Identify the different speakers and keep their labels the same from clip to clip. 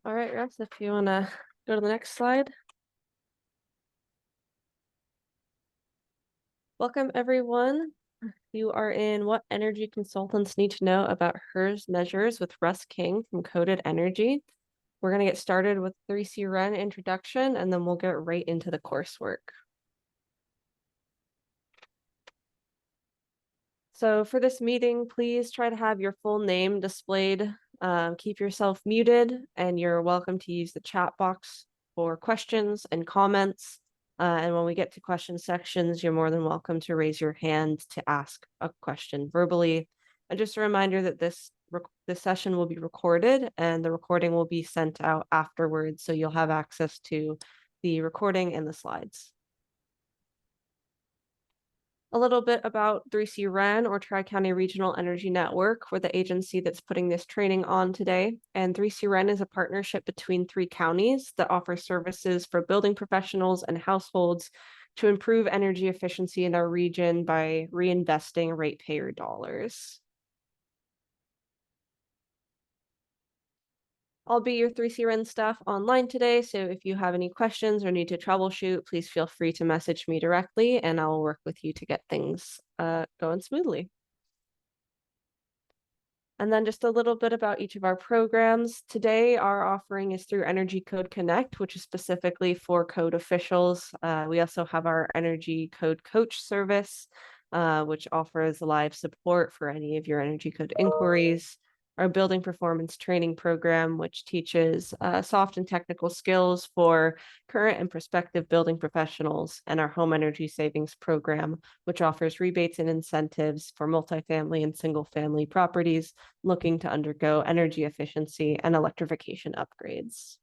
Speaker 1: All right, Russ, if you want to go to the next slide. Welcome, everyone. You are in What Energy Consultants Need to Know About HERS Measures with Russ King from Coded Energy. We're going to get started with 3C Run introduction, and then we'll get right into the coursework. So for this meeting, please try to have your full name displayed. Keep yourself muted, and you're welcome to use the chat box for questions and comments. And when we get to question sections, you're more than welcome to raise your hand to ask a question verbally. And just a reminder that this session will be recorded, and the recording will be sent out afterwards, so you'll have access to the recording and the slides. A little bit about 3C REN, or Tri-County Regional Energy Network. We're the agency that's putting this training on today. And 3C REN is a partnership between 3 counties that offer services for building professionals and households to improve energy efficiency in our region by reinvesting ratepayer dollars. I'll be your 3C REN staff online today, so if you have any questions or need to troubleshoot, please feel free to message me directly, and I'll work with you to get things going smoothly. And then just a little bit about each of our programs. Today, our offering is through Energy Code Connect, which is specifically for code officials. We also have our Energy Code Coach service, which offers live support for any of your energy code inquiries. Our building performance training program, which teaches soft and technical skills for current and prospective building professionals, and our home energy savings program, which offers rebates and incentives for multifamily and single family properties looking to undergo energy efficiency and electrification upgrades.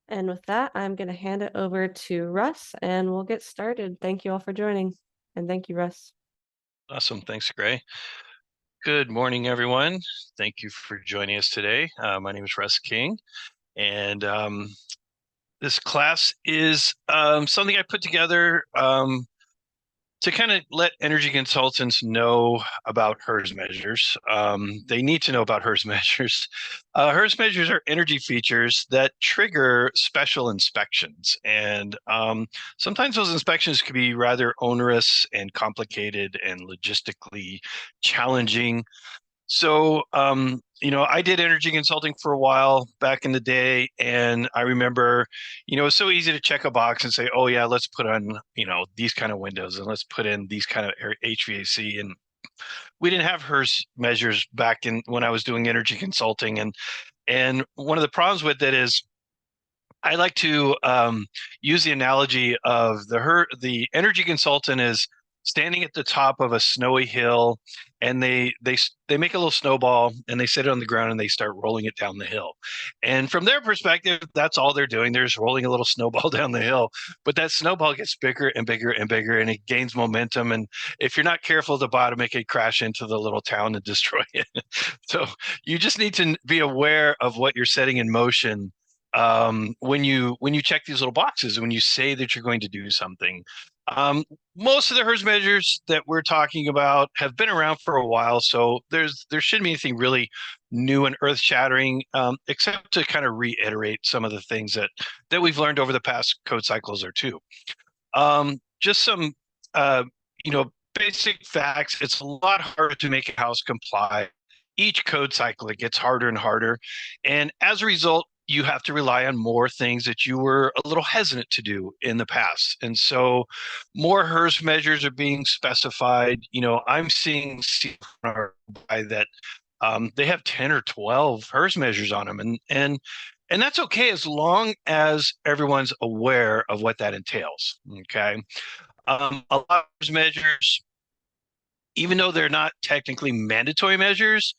Speaker 1: And with that, I'm going to hand it over to Russ, and we'll get started. Thank you all for joining. And thank you, Russ.
Speaker 2: Awesome. Thanks, Gray. Good morning, everyone. Thank you for joining us today. My name is Russ King, and this class is something I put together to kind of let energy consultants know about HERS measures. They need to know about HERS measures. HERS measures are energy features that trigger special inspections. And sometimes those inspections can be rather onerous and complicated and logistically challenging. So, I did energy consulting for a while back in the day, and I remember, it's so easy to check a box and say, oh yeah, let's put on, these kind of windows and let's put in these kind of HVAC. And we didn't have HERS measures back in when I was doing energy consulting. And one of the problems with it is I like to use the analogy of the energy consultant is standing at the top of a snowy hill, and they make a little snowball and they set it on the ground and they start rolling it down the hill. And from their perspective, that's all they're doing. They're just rolling a little snowball down the hill. But that snowball gets bigger and bigger and bigger, and it gains momentum. And if you're not careful at the bottom, it could crash into the little town and destroy it. So you just need to be aware of what you're setting in motion when you check these little boxes, when you say that you're going to do something. Most of the HERS measures that we're talking about have been around for a while, so there shouldn't be anything really new and earth-shattering, except to kind of reiterate some of the things that we've learned over the past code cycles or two. Just some basic facts. It's a lot harder to make a house comply. Each code cycle, it gets harder and harder, and as a result, you have to rely on more things that you were a little hesitant to do in the past. And so more HERS measures are being specified. I'm seeing that they have 10 or 12 HERS measures on them. And that's okay as long as everyone's aware of what that entails. Okay. A lot of HERS measures, even though they're not technically mandatory measures,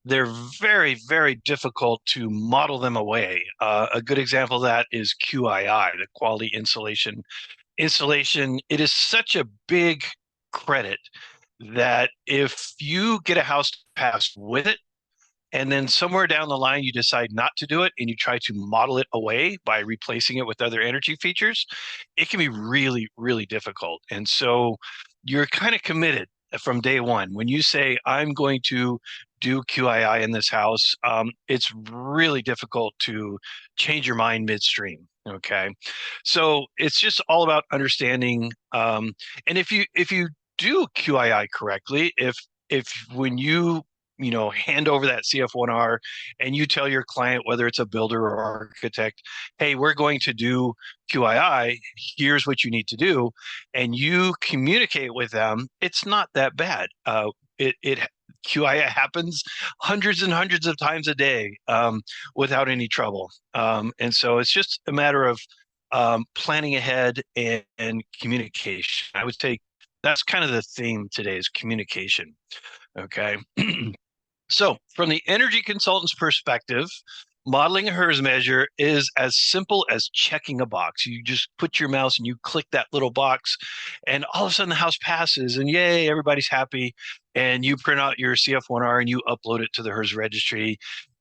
Speaker 2: they're very, very difficult to model them away. A good example of that is QII, the Quality Installation. It is such a big credit that if you get a house passed with it, and then somewhere down the line you decide not to do it and you try to model it away by replacing it with other energy features, it can be really, really difficult. And so you're kind of committed from day one. When you say, I'm going to do QII in this house, it's really difficult to change your mind midstream. Okay. So it's just all about understanding. And if you do QII correctly, if when you hand over that CF1R and you tell your client, whether it's a builder or architect, hey, we're going to do QII, here's what you need to do, and you communicate with them, it's not that bad. It QII happens hundreds and hundreds of times a day without any trouble. And so it's just a matter of planning ahead and communication. I would say that's kind of the theme today is communication. Okay. So from the energy consultant's perspective, modeling a HERS measure is as simple as checking a box. You just put your mouse and you click that little box, and all of a sudden the house passes, and yay, everybody's happy. And you print out your CF1R and you upload it to the HERS registry.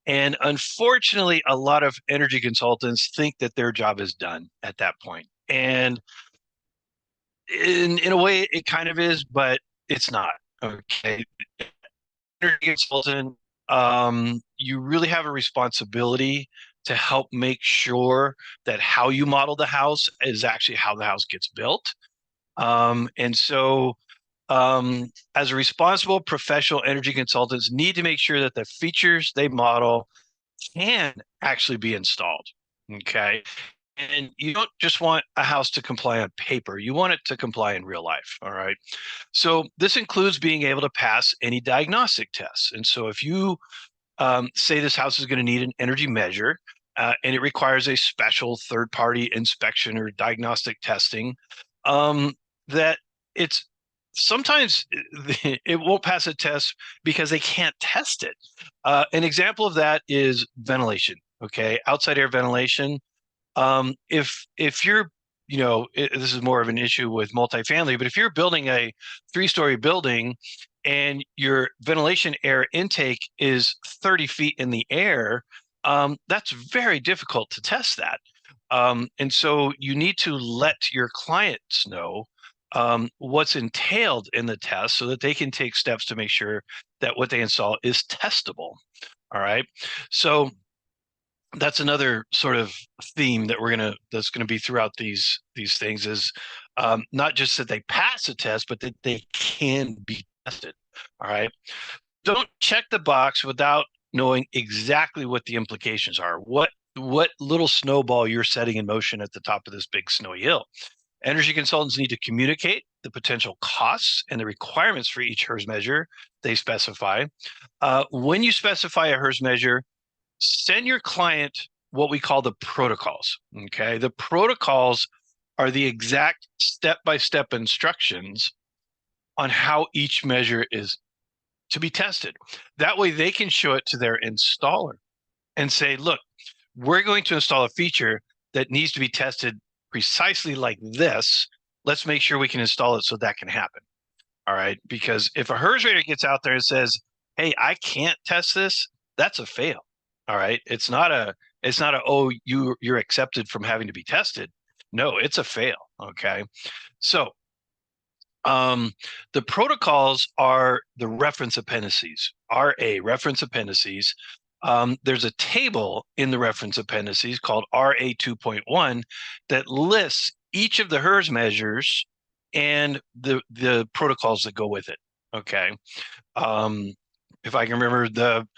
Speaker 2: And unfortunately, a lot of energy consultants think that their job is done at that point. And in a way, it kind of is, but it's not. Okay. Energy consultant, you really have a responsibility to help make sure that how you model the house is actually how the house gets built. And so as a responsible professional energy consultants need to make sure that the features they model can actually be installed. Okay. And you don't just want a house to comply on paper, you want it to comply in real life. All right. So this includes being able to pass any diagnostic tests. And so if you say this house is going to need an energy measure and it requires a special third-party inspection or diagnostic testing, that it's sometimes it won't pass a test because they can't test it. An example of that is ventilation. Okay, outside air ventilation. If you're this is more of an issue with multifamily, but if you're building a 3-story building and your ventilation air intake is 30 feet in the air, that's very difficult to test that. And so you need to let your clients know what's entailed in the test so that they can take steps to make sure that what they install is testable. All right. So that's another sort of theme that that's gonna be throughout these things is not just that they pass a test, but that they can be tested. All right. Don't check the box without knowing exactly what the implications are. What little snowball you're setting in motion at the top of this big snowy hill. Energy consultants need to communicate the potential costs and the requirements for each HERS measure they specify. When you specify a HERS measure, send your client what we call the protocols. Okay. The protocols are the exact step-by-step instructions on how each measure is to be tested. That way they can show it to their installer and say, look, we're going to install a feature that needs to be tested precisely like this. Let's make sure we can install it so that can happen. All right. Because if a HERS rater gets out there and says, hey, I can't test this, that's a fail. All right. It's not a oh, you're accepted from having to be tested. No, it's a fail. Okay. So the protocols are the reference appendices, RA reference appendices. There's a table in the reference appendices called RA 2.1 that lists each of the HERS measures and the protocols that go with it. Okay. If I can remember, the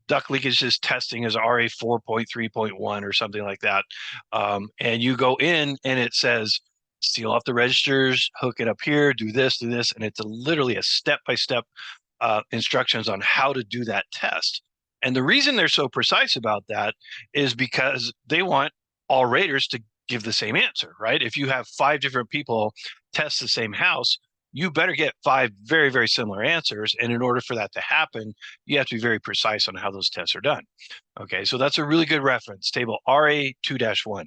Speaker 2: duct leakage testing is RA 4.3.1 or something like that. And you go in and it says, seal off the registers, hook it up here, do this, and it's literally a step-by-step instructions on how to do that test. And the reason they're so precise about that is because they want all raters to give the same answer, right? If you have 5 different people test the same house, you better get 5 very, very similar answers. And in order for that to happen, you have to be very precise on how those tests are done. Okay, so that's a really good reference, table RA 2-1.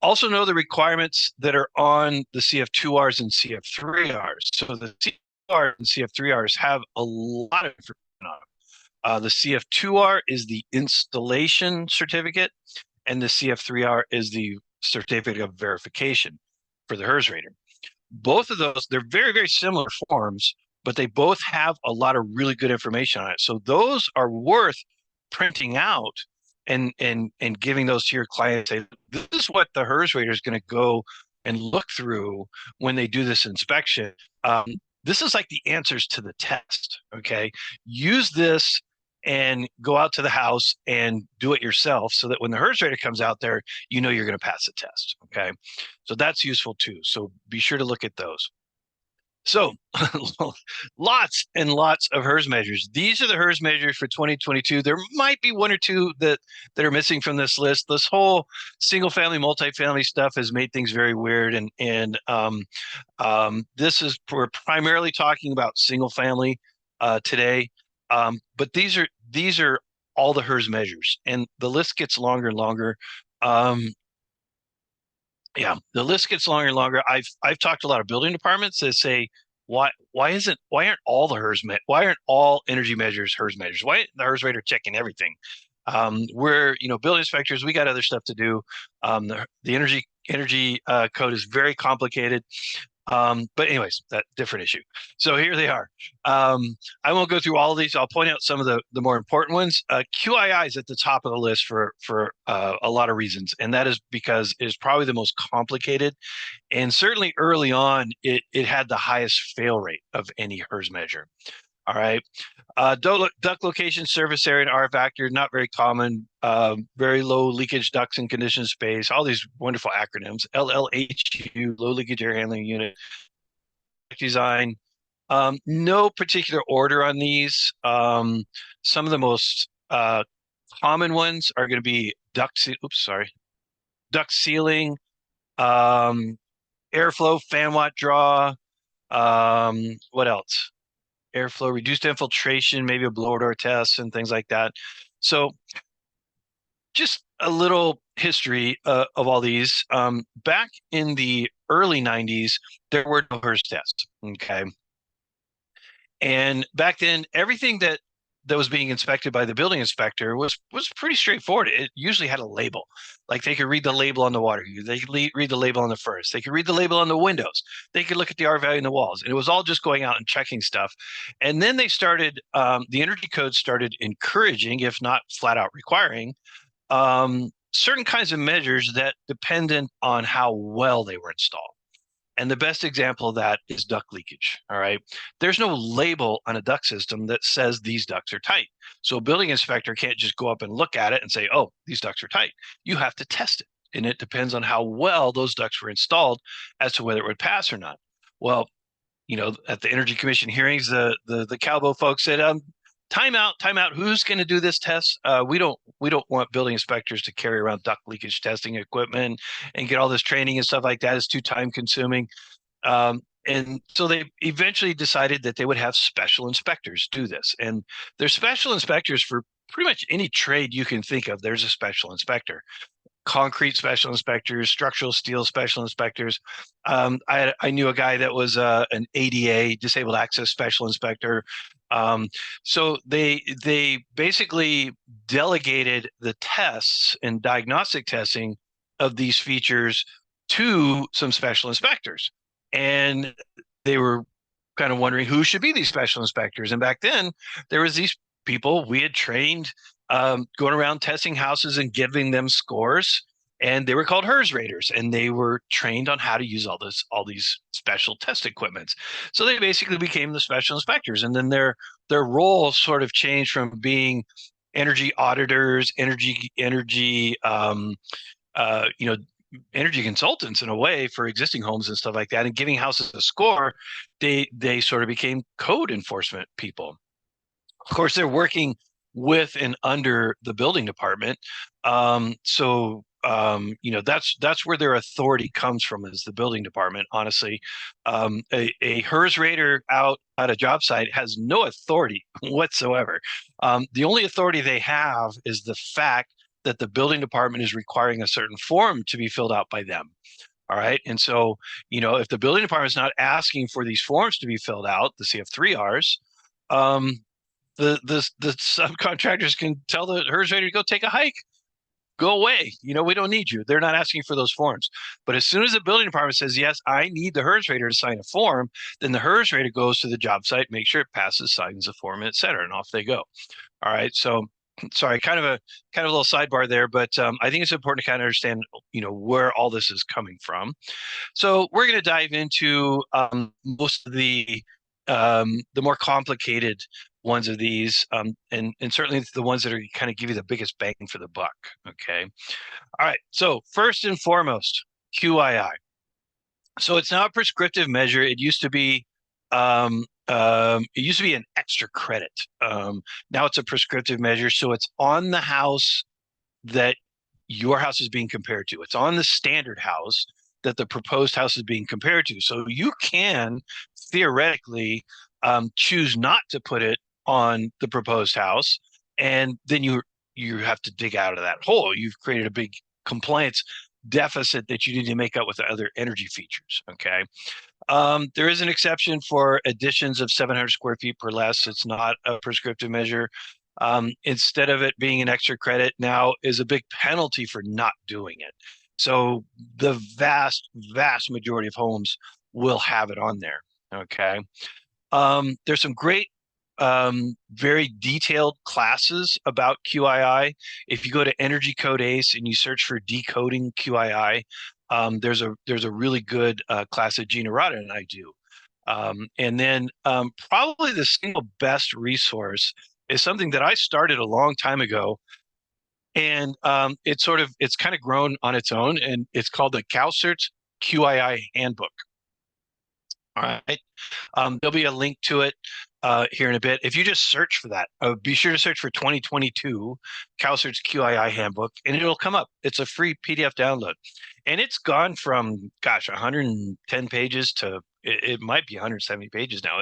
Speaker 2: Also know the requirements that are on the CF2Rs and CF3Rs. So the CF2R and CF3Rs have a lot of information on them. The CF2R is the installation certificate, and the CF3R is the certificate of verification for the HERS rater. both of those, they're very, very similar forms, but they both have a lot of really good information on it. So those are worth printing out and giving those to your client. Say, this is what the HERS rater is going to go and look through when they do this inspection. This is like the answers to the test. Okay, use this and go out to the house and do it yourself, so that when the HERS rater comes out there, you know you're going to pass the test. Okay, so that's useful too. So be sure to look at those. So lots and lots of HERS measures. These are the HERS measures for 2022. There might be one or two that are missing from this list. This whole single family, multifamily stuff has made things very weird. This is, we're primarily talking about single family today. But these are all the HERS measures, and the list gets longer and longer. Yeah, the list gets longer and longer. I've talked to a lot of building departments that say, why aren't all the why aren't all energy measures HERS measures? Why isn't the HERS rater checking everything? We're, building inspectors, we got other stuff to do. The energy code is very complicated. But anyways, that different issue. So here they are. I won't go through all of these. I'll point out some of the more important ones. QII is at the top of the list for a lot of reasons, and that is because it is probably the most complicated, and certainly early on, it had the highest fail rate of any HERS measure. All right. Duct location, surface area, and R factor, not very common. Very low leakage ducts and conditioned space, all these wonderful acronyms. LLHU, low leakage air handling unit. Design. No particular order on these. Some of the most common ones are going to be duct sealing, airflow, fan watt draw. What else? Airflow, reduced infiltration, maybe a blower door test and things like that. So just a little history of all these. Back in the early 90s, there were no HERS tests. Okay. And back then, everything that was being inspected by the building inspector was pretty straightforward. It usually had a label. Like they could read the label on the water heater, they could read the label on the furnace, they could read the label on the windows, they could look at the R value in the walls, and it was all just going out and checking stuff. And then they started, the energy code started encouraging, if not flat out requiring, certain kinds of measures that depended on how well they were installed. And the best example of that is duct leakage. All right. There's no label on a duct system that says these ducts are tight. So a building inspector can't just go up and look at it and say, oh, these ducts are tight. You have to test it. And it depends on how well those ducts were installed as to whether it would pass or not. Well, at the Energy Commission hearings, the Calvo folks said, time out. Who's going to do this test? We don't want building inspectors to carry around duct leakage testing equipment and get all this training and stuff like that. It's too time consuming. And so they eventually decided that they would have special inspectors do this. And there's special inspectors for pretty much any trade you can think of. There's a special inspector. Concrete special inspectors, structural steel special inspectors. I knew a guy that was an ADA, disabled access special inspector. So they basically delegated the tests and diagnostic testing of these features to some special inspectors. And they were kind of wondering who should be these special inspectors. And back then, there was these people we had trained going around testing houses and giving them scores, and they were called HERS raters, and they were trained on how to use all these special test equipments. So they basically became the special inspectors, and then their role sort of changed from being energy auditors, energy consultants in a way for existing homes and stuff like that, and giving houses a score. They sort of became code enforcement people. Of course, they're working with and under the building department. So that's where their authority comes from, is the building department. Honestly, a HERS rater out at a job site has no authority whatsoever. The only authority they have is the fact that the building department is requiring a certain form to be filled out by them. All right. And so, if the building department is not asking for these forms to be filled out, the CF3Rs, the subcontractors can tell the HERS rater to go take a hike. go away. We don't need you. They're not asking for those forms. But as soon as the building department says, yes, I need the HERS rater to sign a form, then the HERS rater goes to the job site, make sure it passes, signs the form, et cetera, and off they go. All right. So sorry, kind of a little sidebar there, but I think it's important to kind of understand, where all this is coming from. So we're going to dive into most of the more complicated ones of these, and certainly the ones that are kind of give you the biggest bang for the buck. Okay. All right. So first and foremost, QII. So it's now a prescriptive measure. It used to be an extra credit. Now it's a prescriptive measure. So it's on the house that your house is being compared to. It's on the standard house that the proposed house is being compared to. So you can theoretically choose not to put it on the proposed house, and then you have to dig out of that hole. You've created a big compliance deficit that you need to make up with the other energy features. Okay. There is an exception for additions of 700 square feet or less. It's not a prescriptive measure. Instead of it being an extra credit, now is a big penalty for not doing it. So the vast, vast majority of homes will have it on there. Okay. There's some great, very detailed classes about QII. If you go to Energy Code ACE and you search for decoding QII, there's a really good class that Gina Rada and I do. And then probably the single best resource is something that I started a long time ago, and it's kind of grown on its own, and it's called the CalCerts QII Handbook. All right. There'll be a link to it here in a bit. If you just search for that, be sure to search for 2022 CalCerts QII Handbook, and it'll come up. It's a free PDF download. And it's gone from, 110 pages to it might be 170 pages now.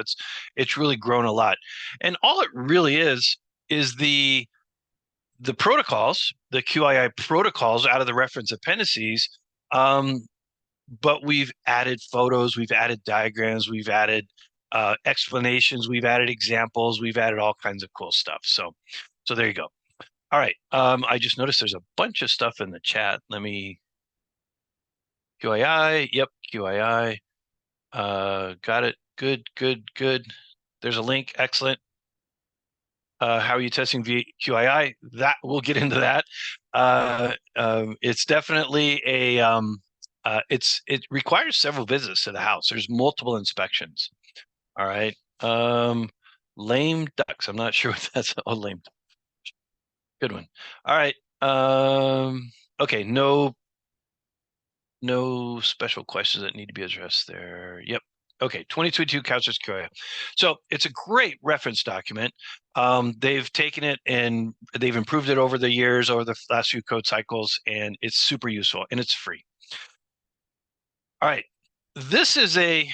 Speaker 2: It's really grown a lot. And all it really is the protocols, the QII protocols out of the reference appendices. But we've added photos, we've added diagrams, we've added explanations, we've added examples, we've added all kinds of cool stuff. So there you go. All right. I just noticed there's a bunch of stuff in the chat. QII. Yep. QII. Got it. Good. There's a link. Excellent. How are you testing QII? That we'll get into that. It's definitely it requires several visits to the house. There's multiple inspections. All right. Lame ducks. I'm not sure what that's. Oh, lame duck. Good one. All right. Okay. No special questions that need to be addressed there. Yep. Okay. 2022 CalCerts QII. So it's a great reference document. They've taken it and they've improved it over the years, over the last few code cycles, and it's super useful and it's free. All right. This is a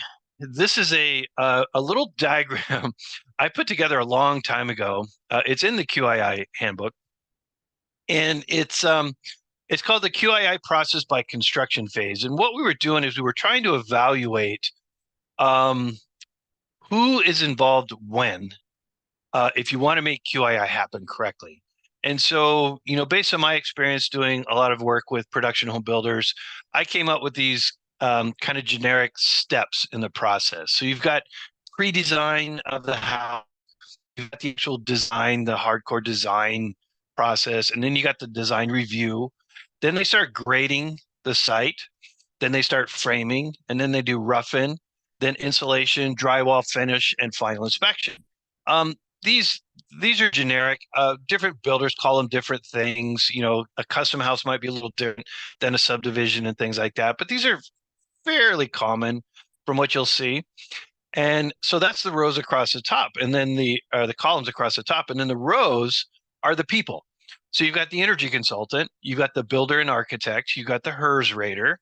Speaker 2: little diagram I put together a long time ago. It's in the QII handbook, and it's called the QII process by construction phase. And what we were doing is we were trying to evaluate who is involved when, if you want to make QII happen correctly. And so, based on my experience doing a lot of work with production home builders, I came up with these kind of generic steps in the process. So you've got pre-design of the house, you've got the actual design, the hardcore design process, and then you got the design review. Then they start grading the site, then they start framing, and then they do rough-in, then insulation, drywall finish, and final inspection. These are generic. Different builders call them different things. A custom house might be a little different than a subdivision and things like that. But these are fairly common from what you'll see. And so that's the rows across the top, and then the columns across the top, and then the rows are the people. So you've got the energy consultant, you've got the builder and architect, you've got the HERS rater,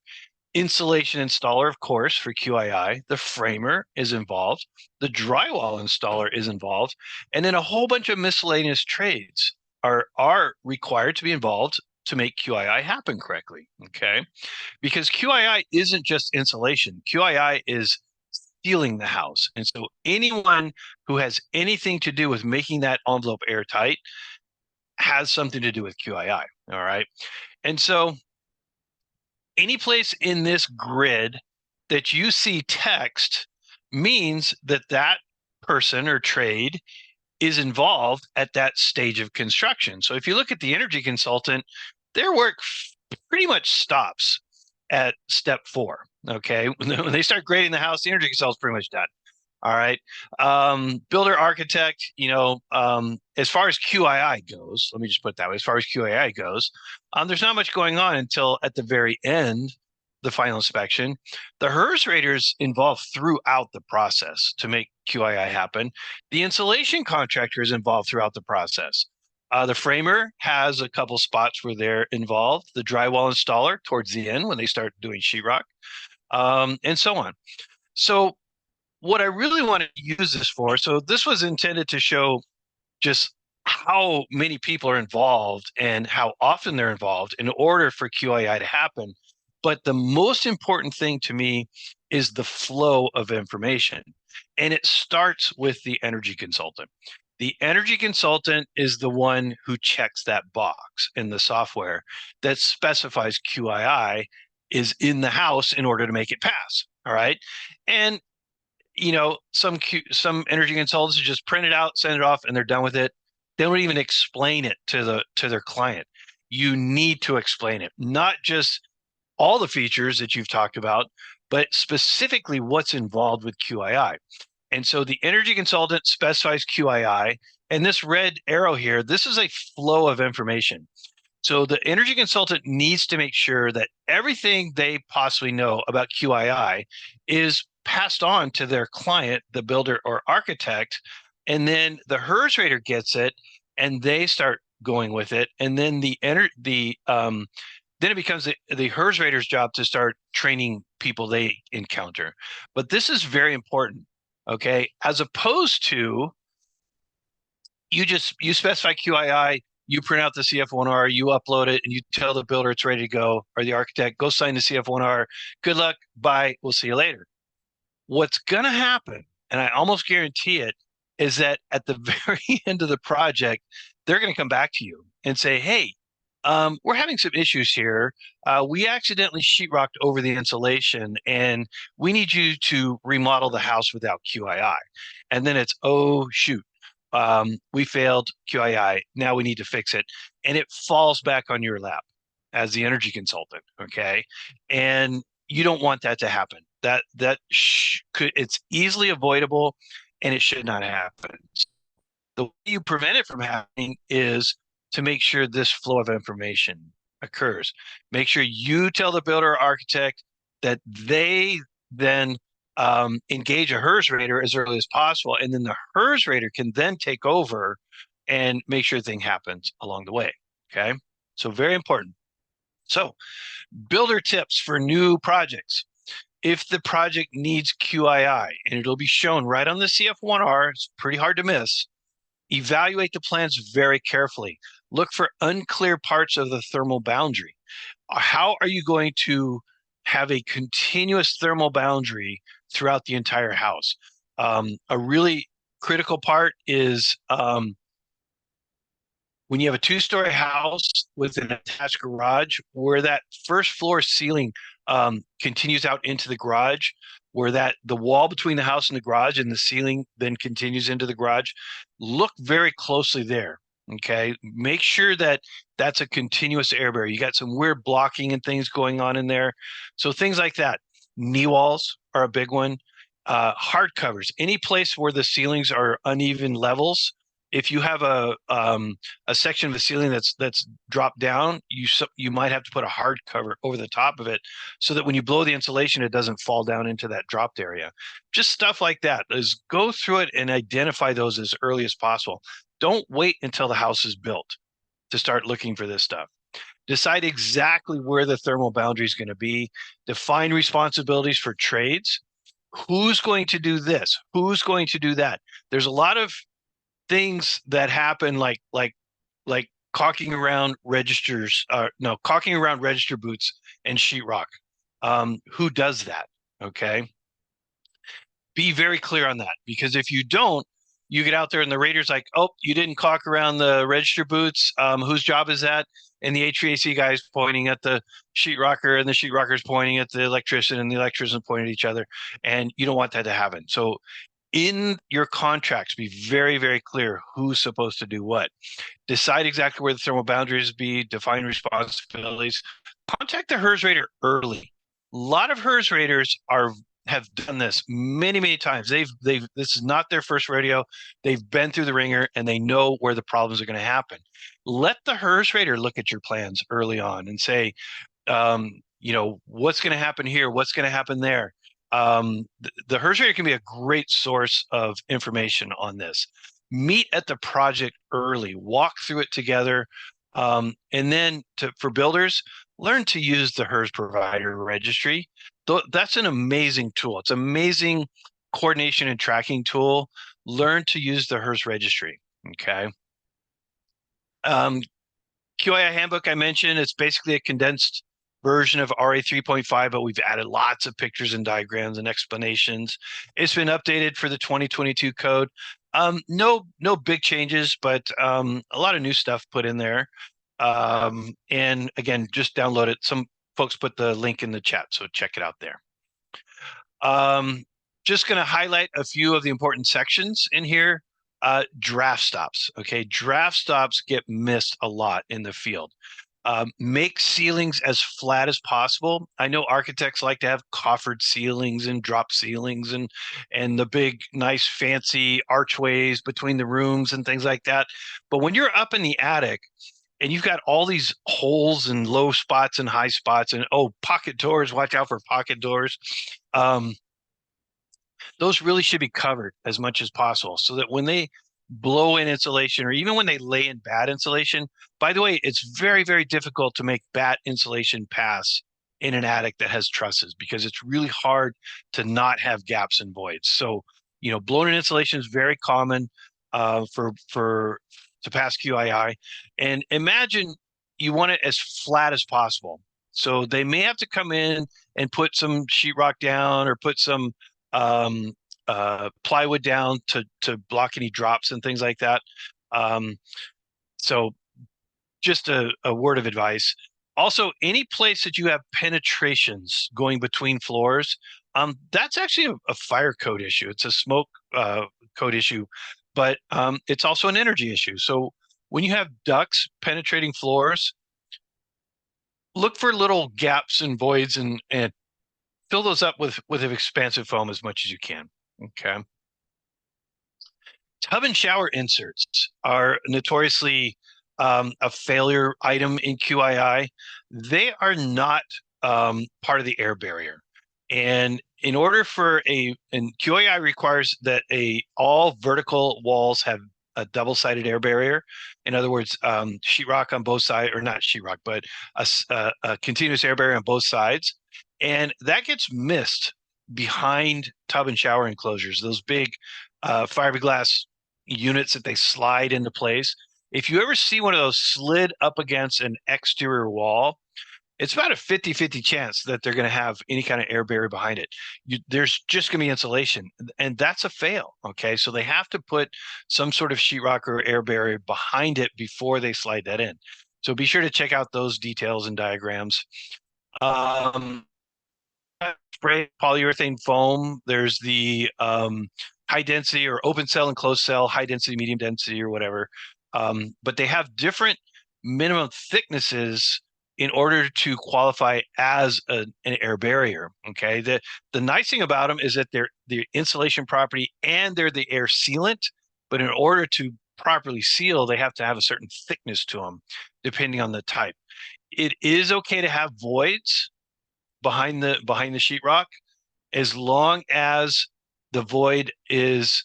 Speaker 2: insulation installer, of course, for QII, the framer is involved, the drywall installer is involved, and then a whole bunch of miscellaneous trades are required to be involved to make QII happen correctly, okay? Because QII isn't just insulation. QII is sealing the house. And so anyone who has anything to do with making that envelope airtight has something to do with QII, all right? And so any place in this grid that you see text means that that person or trade is involved at that stage of construction. So if you look at the energy consultant, their work pretty much stops at step 4. Okay, when they start grading the house, the energy consultant's pretty much done. All right. Builder architect, as far as QII goes, let me just put it that way. As far as QII goes, there's not much going on until at the very end, the final inspection. The HERS raters involved throughout the process to make QII happen. The insulation contractor is involved throughout the process. The framer has a couple spots where they're involved. The drywall installer towards the end when they start doing sheetrock, and so on. So what I really want to use this for, so this was intended to show just how many people are involved and how often they're involved in order for QII to happen. But the most important thing to me is the flow of information. And it starts with the energy consultant. The energy consultant is the one who checks that box in the software that specifies QII is in the house in order to make it pass. All right. And some energy consultants just print it out, send it off, and they're done with it. They don't even explain it to their client. You need to explain it, not just all the features that you've talked about, but specifically what's involved with QII. And so the energy consultant specifies QII, and this red arrow here, this is a flow of information. So the energy consultant needs to make sure that everything they possibly know about QII is passed on to their client, the builder or architect, and then the HERS rater gets it, and they start going with it, and then then it becomes the HERS rater's job to start training people they encounter. But this is very important, okay? As opposed to you specify QII, you print out the CF1R, you upload it, and you tell the builder it's ready to go, or the architect, go sign the CF1R. Good luck, bye, we'll see you later. What's going to happen, and I almost guarantee it, is that at the very end of the project, they're going to come back to you and say, hey, we're having some issues here. We accidentally sheetrocked over the insulation, and we need you to remodel the house without QII. And then it's, oh, shoot. We failed QII. Now we need to fix it. And it falls back on your lap as the energy consultant. Okay. And you don't want that to happen. It's easily avoidable, and it should not happen. The way you prevent it from happening is to make sure this flow of information occurs. Make sure you tell the builder or architect that they then engage a HERS rater as early as possible, and then the HERS rater can then take over and make sure thing happens along the way. Okay, so very important. So, builder tips for new projects. If the project needs QII, and it'll be shown right on the CF1R, it's pretty hard to miss, evaluate the plans very carefully. Look for unclear parts of the thermal boundary. How are you going to have a continuous thermal boundary throughout the entire house? A really critical part is when you have a 2-story house with an attached garage, where that first floor ceiling continues out into the garage, where the wall between the house and the garage and the ceiling then continues into the garage. Look very closely there. Okay, make sure that that's a continuous air barrier. You got some weird blocking and things going on in there. So things like that. Knee walls are a big one. Hard covers. Any place where the ceilings are uneven levels. If you have a section of the ceiling that's dropped down, you might have to put a hard cover over the top of it so that when you blow the insulation, it doesn't fall down into that dropped area. Just stuff like that. Is go through it and identify those as early as possible. Don't wait until the house is built to start looking for this stuff. Decide exactly where the thermal boundary is going to be. Define responsibilities for trades. Who's going to do this? Who's going to do that? There's a lot of things that happen like caulking around registers, caulking around register boots and sheetrock. Who does that? Okay. Be very clear on that, because if you don't, you get out there and the rater's like, oh, you didn't caulk around the register boots. Whose job is that? And the HVAC guy's pointing at the sheetrocker, and the sheetrocker's pointing at the electrician, and the electrician pointing at each other. And you don't want that to happen. So in your contracts, be very, very clear who's supposed to do what. Decide exactly where the thermal boundaries be, define responsibilities. Contact the HERS rater early. A lot of HERS raters have done this many, many times. This is not their first rodeo. They've been through the ringer and they know where the problems are going to happen. Let the HERS rater look at your plans early on and say, what's going to happen here? What's going to happen there? The HERS rater can be a great source of information on this. Meet at the project early, walk through it together. And then for builders, learn to use the HERS provider registry. That's an amazing tool. It's an amazing coordination and tracking tool. Learn to use the HERS registry, okay? QAI handbook I mentioned, it's basically a condensed version of RA 3.5, but we've added lots of pictures and diagrams and explanations. It's been updated for the 2022 code. No big changes, but a lot of new stuff put in there. And again, just download it. Some folks put the link in the chat, so check it out there. Just going to highlight a few of the important sections in here. Draft stops. Okay, draft stops get missed a lot in the field. Make ceilings as flat as possible. I know architects like to have coffered ceilings and drop ceilings and the big, nice, fancy archways between the rooms and things like that. But when you're up in the attic and you've got all these holes and low spots and high spots and, pocket doors, watch out for pocket doors. Those really should be covered as much as possible so that when they blow in insulation, or even when they lay in bad insulation, by the way, it's very, very difficult to make bad insulation pass in an attic that has trusses because it's really hard to not have gaps and voids. So, blown in insulation is very common to pass QII. And imagine you want it as flat as possible. So they may have to come in and put some sheetrock down or put some plywood down to block any drops and things like that. So just a word of advice. Also, any place that you have penetrations going between floors, that's actually a fire code issue. It's a smoke code issue, but it's also an energy issue. So when you have ducts penetrating floors, look for little gaps and voids and fill those up with an expansive foam as much as you can. Okay. Tub and shower inserts are notoriously a failure item in QII. They are not part of the air barrier. And in order for and QII requires that all vertical walls have a double-sided air barrier. In other words, sheetrock on both sides, or not sheetrock, but a continuous air barrier on both sides. And that gets missed behind tub and shower enclosures, those big fiberglass units that they slide into place. If you ever see one of those slid up against an exterior wall, it's about a 50-50 chance that they're going to have any kind of air barrier behind it. There's just going to be insulation, and that's a fail, okay? So they have to put some sort of sheetrock or air barrier behind it before they slide that in. So be sure to check out those details and diagrams. Spray polyurethane foam. There's the high density or open cell and closed cell, high density, medium density, or whatever. But they have different minimum thicknesses in order to qualify as an air barrier. Okay. The nice thing about them is that they're the insulation property and they're the air sealant. But in order to properly seal, they have to have a certain thickness to them, depending on the type. It is okay to have voids behind the sheetrock, as long as the void as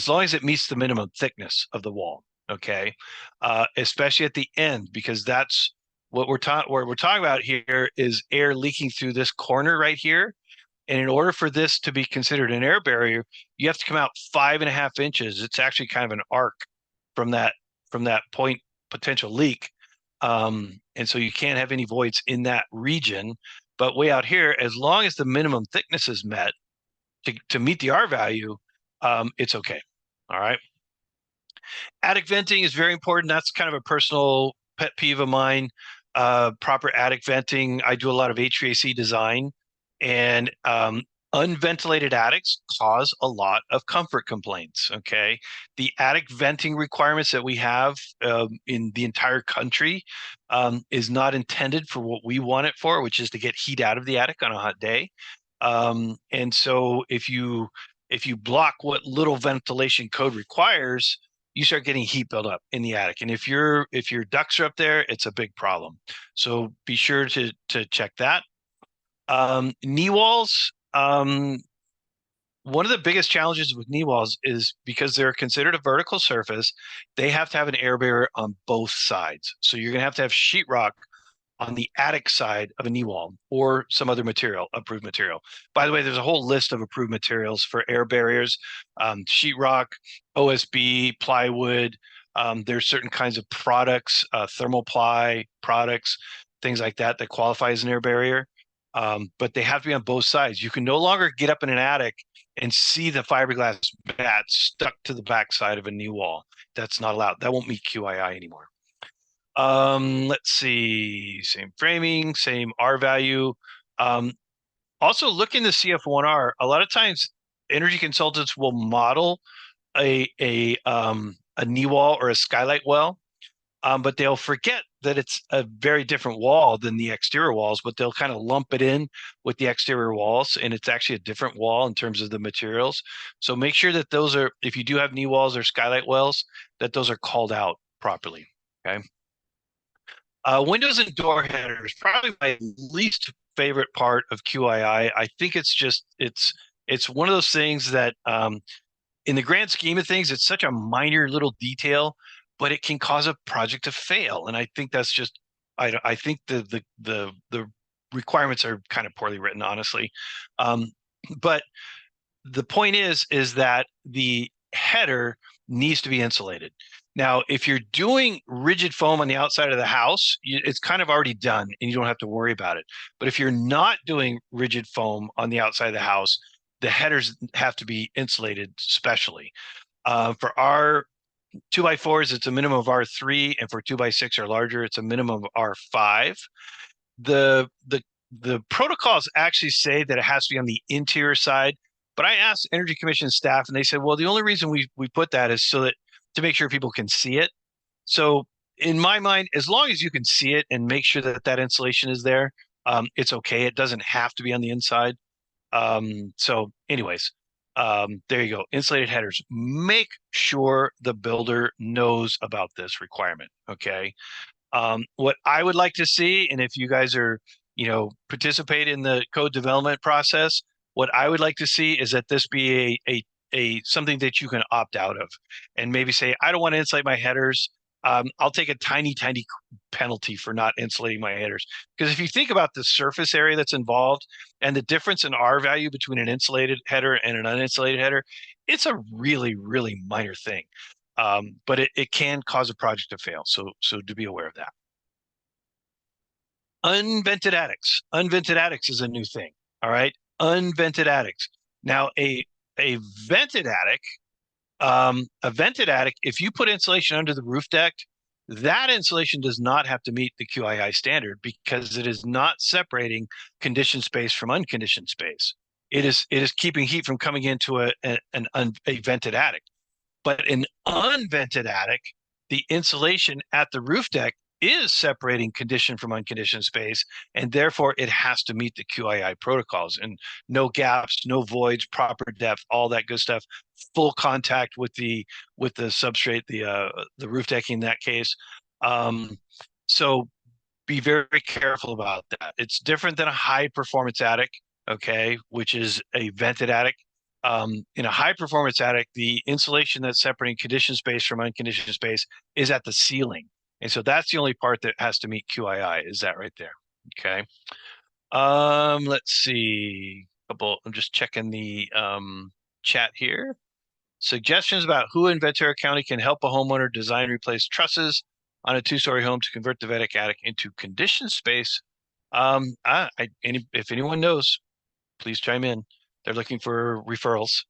Speaker 2: long as it meets the minimum thickness of the wall. Okay, especially at the end, because that's what we're talking about here is air leaking through this corner right here. And in order for this to be considered an air barrier, you have to come out 5.5 inches. It's actually kind of an arc from that point potential leak. And so you can't have any voids in that region. But way out here, as long as the minimum thickness is met to meet the R value, it's okay. All right. Attic venting is very important. That's kind of a personal pet peeve of mine. Proper attic venting. I do a lot of HVAC design, and unventilated attics cause a lot of comfort complaints. Okay. The attic venting requirements that we have in the entire country is not intended for what we want it for, which is to get heat out of the attic on a hot day. And so if you block what little ventilation code requires, you start getting heat buildup in the attic. And if your ducts are up there, it's a big problem. So be sure to check that. Knee walls. One of the biggest challenges with knee walls is because they're considered a vertical surface, they have to have an air barrier on both sides. So you're going to have sheetrock on the attic side of a knee wall or some other material, approved material. By the way, there's a whole list of approved materials for air barriers, sheetrock, OSB, plywood. There's certain kinds of products, thermoply products, things like that that qualify as an air barrier. But they have to be on both sides. You can no longer get up in an attic and see the fiberglass mat stuck to the backside of a knee wall. That's not allowed. That won't meet QII anymore. Let's see, same framing, same R value. Also look in the CF1R. A lot of times energy consultants will model a knee wall or a skylight well, but they'll forget that it's a very different wall than the exterior walls, but they'll kind of lump it in with the exterior walls, and it's actually a different wall in terms of the materials. So make sure that those are, if you do have knee walls or skylight wells, that those are called out properly, okay? Windows and door headers, probably my least favorite part of QII. I think it's just it's one of those things that in the grand scheme of things, it's such a minor little detail, but it can cause a project to fail. And I think that's just I think the requirements are kind of poorly written, honestly. But the point is that the header needs to be insulated. Now, if you're doing rigid foam on the outside of the house, it's kind of already done and you don't have to worry about it. But if you're not doing rigid foam on the outside of the house, the headers have to be insulated specially. For our 2x4s, it's a minimum of R3, and for 2x6 or larger, it's a minimum of R5. The protocols actually say that it has to be on the interior side, but I asked Energy Commission staff, and they said, well, the only reason we put that is so that to make sure people can see it. So in my mind, as long as you can see it and make sure that that insulation is there, it's okay. It doesn't have to be on the inside. So anyways, there you go. Insulated headers. Make sure the builder knows about this requirement, okay? What I would like to see, and if you guys are, participate in the code development process, what I would like to see is that this be a something that you can opt out of, and maybe say, I don't want to insulate my headers. I'll take a tiny penalty for not insulating my headers. Because if you think about the surface area that's involved and the difference in R value between an insulated header and an uninsulated header, it's a really, really minor thing. But it can cause a project to fail. So to be aware of that. Unvented attics. Unvented attics is a new thing. All right. Unvented attics. Now, a vented attic, if you put insulation under the roof deck, that insulation does not have to meet the QII standard because it is not separating conditioned space from unconditioned space. It is keeping heat from coming into a vented attic. But an unvented attic, the insulation at the roof deck is separating conditioned from unconditioned space, and therefore it has to meet the QII protocols, and no gaps, no voids, proper depth, all that good stuff, full contact with the substrate, the roof decking in that case. So be very careful about that. It's different than a high performance attic, okay, which is a vented attic. In a high performance attic, the insulation that's separating conditioned space from unconditioned space is at the ceiling. And so that's the only part that has to meet QII, is that right there. Okay. Let's see. I'm just checking the chat here. Suggestions about who in Ventura County can help a homeowner design replace trusses on a 2-story home to convert the vented attic into conditioned space. If anyone knows, please chime in. They're looking for referrals.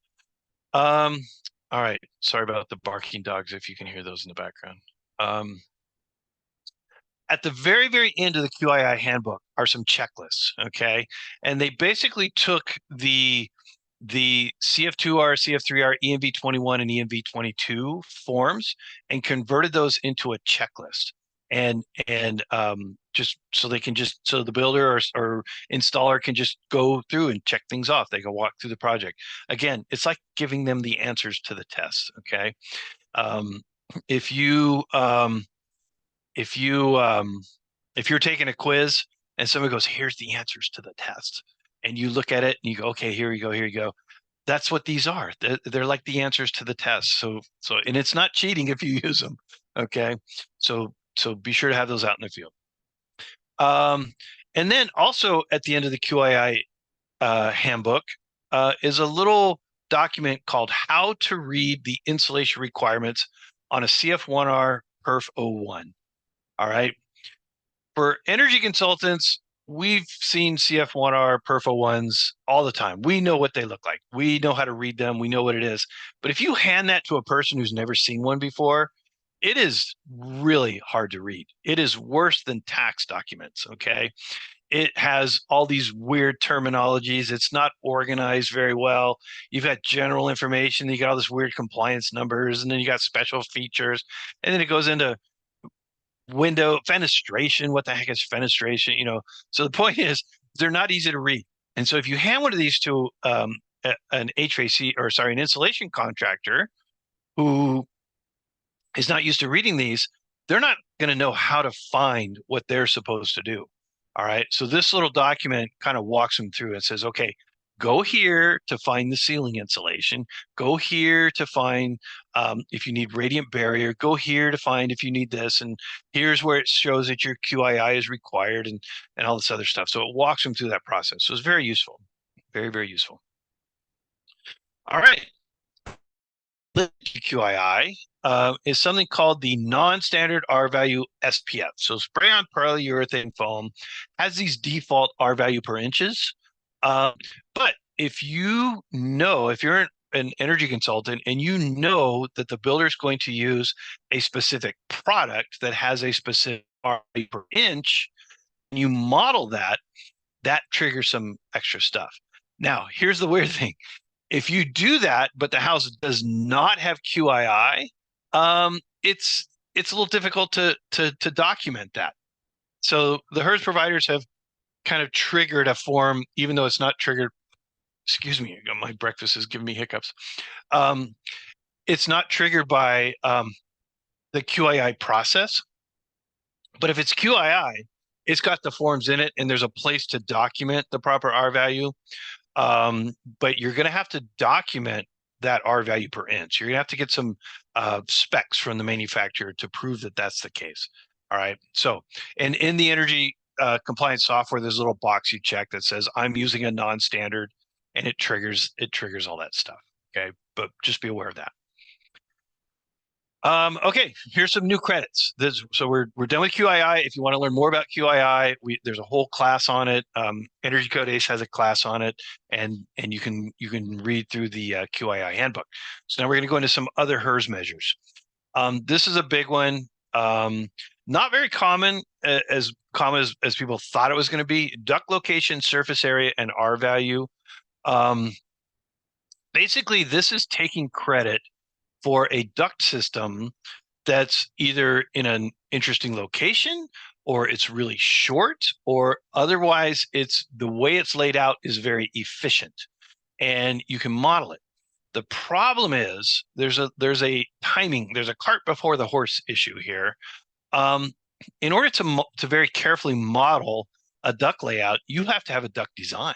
Speaker 2: All right. Sorry about the barking dogs if you can hear those in the background. At the very, very end of the QII handbook are some checklists, okay? And they basically took the CF2R, CF3R, ENV21, and ENV22 forms and converted those into a checklist. And just so they can so the builder or installer can just go through and check things off. They can walk through the project. Again, it's like giving them the answers to the tests, okay? If you if you if you're taking a quiz and somebody goes, here's the answers to the test, and you look at it and you go, okay, here you go. That's what these are. They're like the answers to the test. So and it's not cheating if you use them. Okay. So be sure to have those out in the field. And then also at the end of the QII handbook is a little document called How to Read the Insulation Requirements on a CF1R Perf 01. All right. For energy consultants, we've seen CF1R Perf 01s all the time. We know what they look like. We know how to read them. We know what it is. But if you hand that to a person who's never seen one before, it is really hard to read. It is worse than tax documents, okay? It has all these weird terminologies. It's not organized very well. You've got general information, you got all this weird compliance numbers, and then you got special features, and then it goes into window fenestration. What the heck is fenestration? So the point is they're not easy to read. And so if you hand one of these to an HVAC an insulation contractor who is not used to reading these, they're not going to know how to find what they're supposed to do. All right. So this little document kind of walks them through and says, okay, go here to find the ceiling insulation. Go here to find if you need radiant barrier. Go here to find if you need this. And here's where it shows that your QII is required and all this other stuff. So it walks them through that process. So it's very useful. Very, very useful. All right. QII is something called the non-standard R value SPF. So spray-on polyurethane foam has these default R value per inches. But if you're an energy consultant and you know that the builder is going to use a specific product that has a specific R value per inch, and you model that triggers some extra stuff. Now, here's the weird thing. If you do that, but the house does not have QII, it's a little difficult to document that. So the HERS providers have kind of triggered a form, even though it's not triggered. Excuse me, my breakfast is giving me hiccups. It's not triggered by the QII process, but if it's QII, it's got the forms in it, and there's a place to document the proper R value. But you're going to have to document that R value per inch. You're going to have to get some specs from the manufacturer to prove that that's the case. All right. So, and in the energy compliance software, there's a little box you check that says I'm using a non-standard, and it triggers all that stuff. Okay. But just be aware of that. Okay, here's some new credits. So we're done with QII. If you want to learn more about QII, there's a whole class on it. Energy Code ACE has a class on it, and you can read through the QII handbook. So now we're going to go into some other HERS measures. This is a big one. Not very common, as common as people thought it was going to be. Duct location, surface area, and R value. Basically, this is taking credit for a duct system that's either in an interesting location, or it's really short, or otherwise it's the way it's laid out is very efficient, and you can model it. The problem is there's a timing, there's a cart before the horse issue here. In order to very carefully model a duct layout, you have to have a duct design,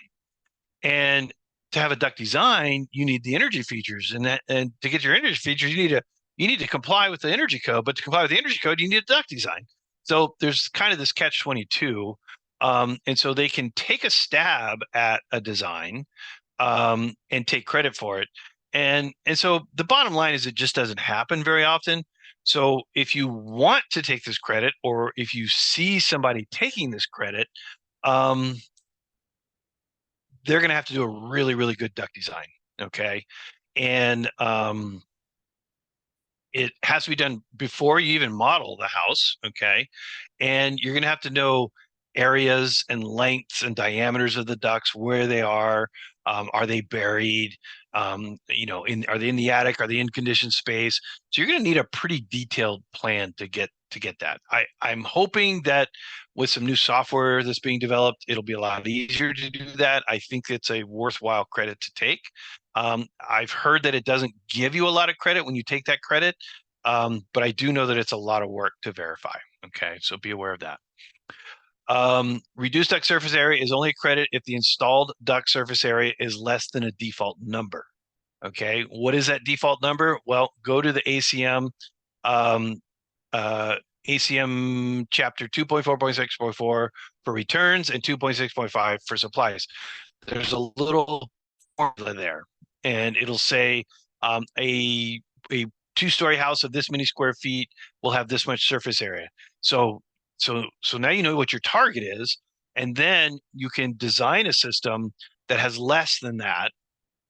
Speaker 2: and to have a duct design, you need the energy features, and to get your energy features, you need to comply with the energy code. But to comply with the energy code, you need a duct design. So there's kind of this catch-22, and so they can take a stab at a design and take credit for it. And so the bottom line is it just doesn't happen very often. So if you want to take this credit, or if you see somebody taking this credit, they're going to have to do a really, really good duct design. Okay. And it has to be done before you even model the house, okay? And you're going to have to know areas and lengths and diameters of the ducts, where they are they buried, are they in the attic, are they in conditioned space? So you're going to need a pretty detailed plan to get that. I'm hoping that with some new software that's being developed, it'll be a lot easier to do that. I think it's a worthwhile credit to take. I've heard that it doesn't give you a lot of credit when you take that credit, but I do know that it's a lot of work to verify. Okay, so be aware of that. Reduced duct surface area is only a credit if the installed duct surface area is less than a default number. Okay, what is that default number? Well, go to the ACM ACM chapter 2.4.6.4 for returns and 2.6.5 for supplies. There's a little formula there, and it'll say a two-story house of this many square feet will have this much surface area. So now you know what your target is, and then you can design a system that has less than that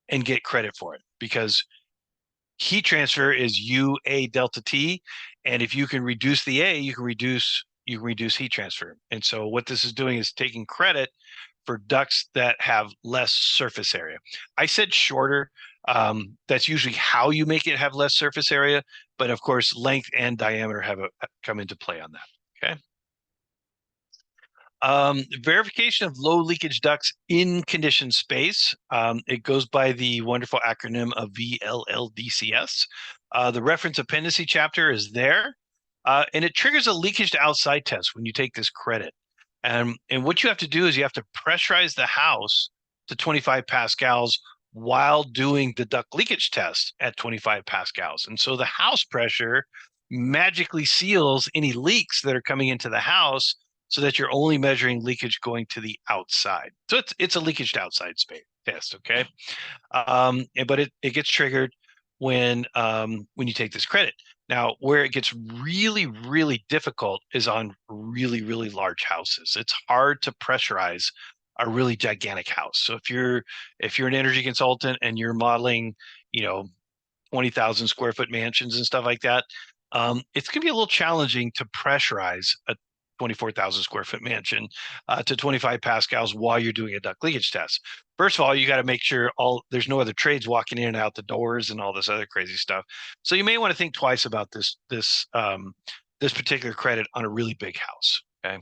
Speaker 2: and get credit for it, because heat transfer is U A delta T, and if you can reduce the A, you can reduce heat transfer. And so what this is doing is taking credit for ducts that have less surface area. I said shorter. That's usually how you make it have less surface area, but of course, length and diameter have come into play on that. Okay. Verification of low leakage ducts in conditioned space. It goes by the wonderful acronym of VLLDCS. The reference appendice chapter is there, and it triggers a leakage to outside test when you take this credit. And what you have to do is you have to pressurize the house to 25 pascals while doing the duct leakage test at 25 pascals. And so the house pressure magically seals any leaks that are coming into the house, so that you're only measuring leakage going to the outside. So it's a leakage to outside space test, okay? But it gets triggered when you take this credit. Now, where it gets really, really difficult is on really, really large houses. It's hard to pressurize a really gigantic house. So if you're an energy consultant and you're modeling, 20,000 square foot mansions and stuff like that, it's going to be a little challenging to pressurize a 24,000 square foot mansion to 25 pascals while you're doing a duct leakage test. First of all, you got to make sure there's no other trades walking in and out the doors and all this other crazy stuff. So you may want to think twice about this particular credit on a really big house. Okay.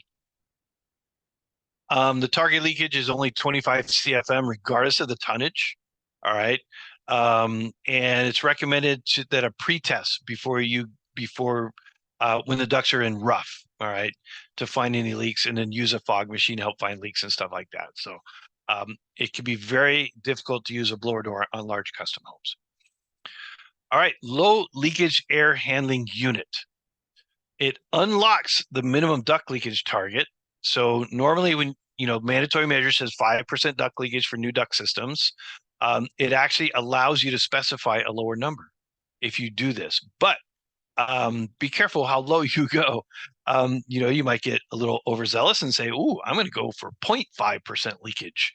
Speaker 2: The target leakage is only 25 CFM regardless of the tonnage. All right. And it's recommended that a pre-test before when the ducts are in rough, all right, to find any leaks, and then use a fog machine to help find leaks and stuff like that. So it can be very difficult to use a blower door on large custom homes. All right, low leakage air handling unit. It unlocks the minimum duct leakage target. So normally when, mandatory measure says 5% duct leakage for new duct systems, it actually allows you to specify a lower number if you do this. But be careful how low you go. You might get a little overzealous and say, "Ooh, I'm going to go for 0.5% leakage."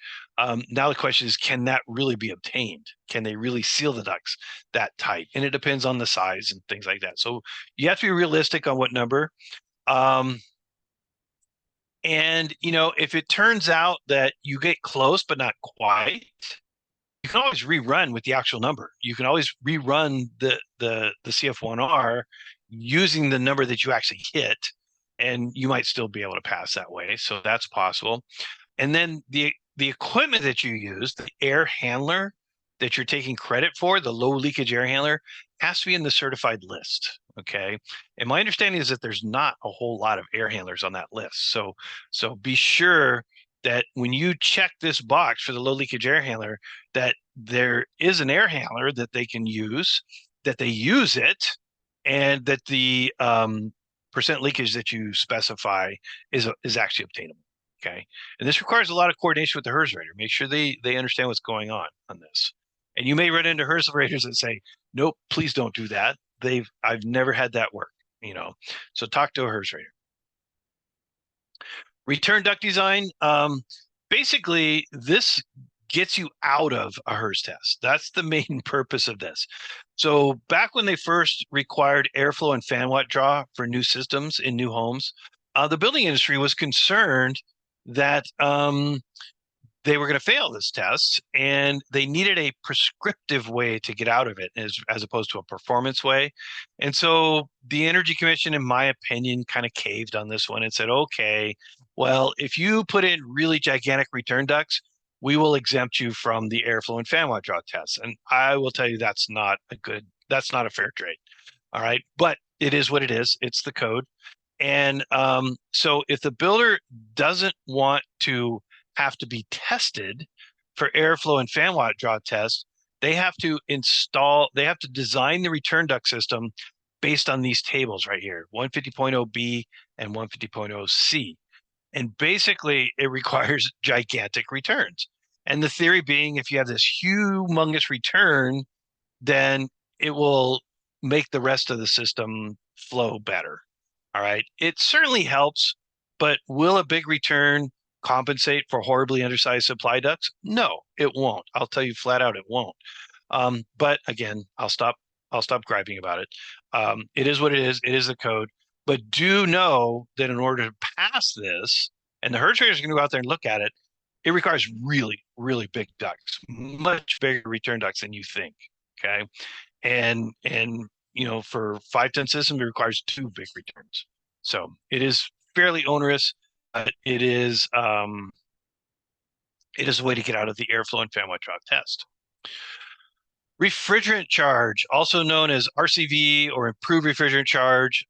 Speaker 2: Now the question is, can that really be obtained? Can they really seal the ducts that tight? And it depends on the size and things like that. So you have to be realistic on what number. If it turns out that you get close but not quite, you can always rerun with the actual number. You can always rerun the CF1R using the number that you actually hit, and you might still be able to pass that way. So that's possible. And then the equipment that you use, the air handler that you're taking credit for, the low leakage air handler, has to be in the certified list. Okay. And my understanding is that there's not a whole lot of air handlers on that list. So be sure that when you check this box for the low leakage air handler, that there is an air handler that they can use, that they use it, and that the percent leakage that you specify is actually obtainable. Okay. And this requires a lot of coordination with the HERS rater. Make sure they understand what's going on this. And you may run into HERS raters that say, "Nope, please don't do that." I've never had that work, So talk to a HERS rater. Return duct design. Basically, this gets you out of a HERS test. That's the main purpose of this. So back when they first required airflow and fan watt draw for new systems in new homes, the building industry was concerned that they were going to fail this test, and they needed a prescriptive way to get out of it as opposed to a performance way. And so the Energy Commission, in my opinion, kind of caved on this one and said, okay, well, if you put in really gigantic return ducts, we will exempt you from the airflow and fan watt draw tests. And I will tell you that's not a fair trade. All right. But it is what it is. It's the code. And so if the builder doesn't want to have to be tested for airflow and fan watt draw tests, they have to design the return duct system based on these tables right here, 150.0B and 150.0C. And basically it requires gigantic returns. And the theory being, if you have this humongous return, then it will make the rest of the system flow better. All right. It certainly helps, but will a big return compensate for horribly undersized supply ducts? No, it won't. I'll tell you flat out, it won't. But again, I'll stop griping about it. It is what it is. It is the code. But do know that in order to pass this, and the HERS raters are going to go out there and look at it, it requires really, really big ducts, much bigger return ducts than you think. Okay. And for 5-ton systems, it requires 2 big returns. So it is fairly onerous, but it is a way to get out of the airflow and fan watt draw test. Refrigerant charge, also known as RCV or improved refrigerant charge,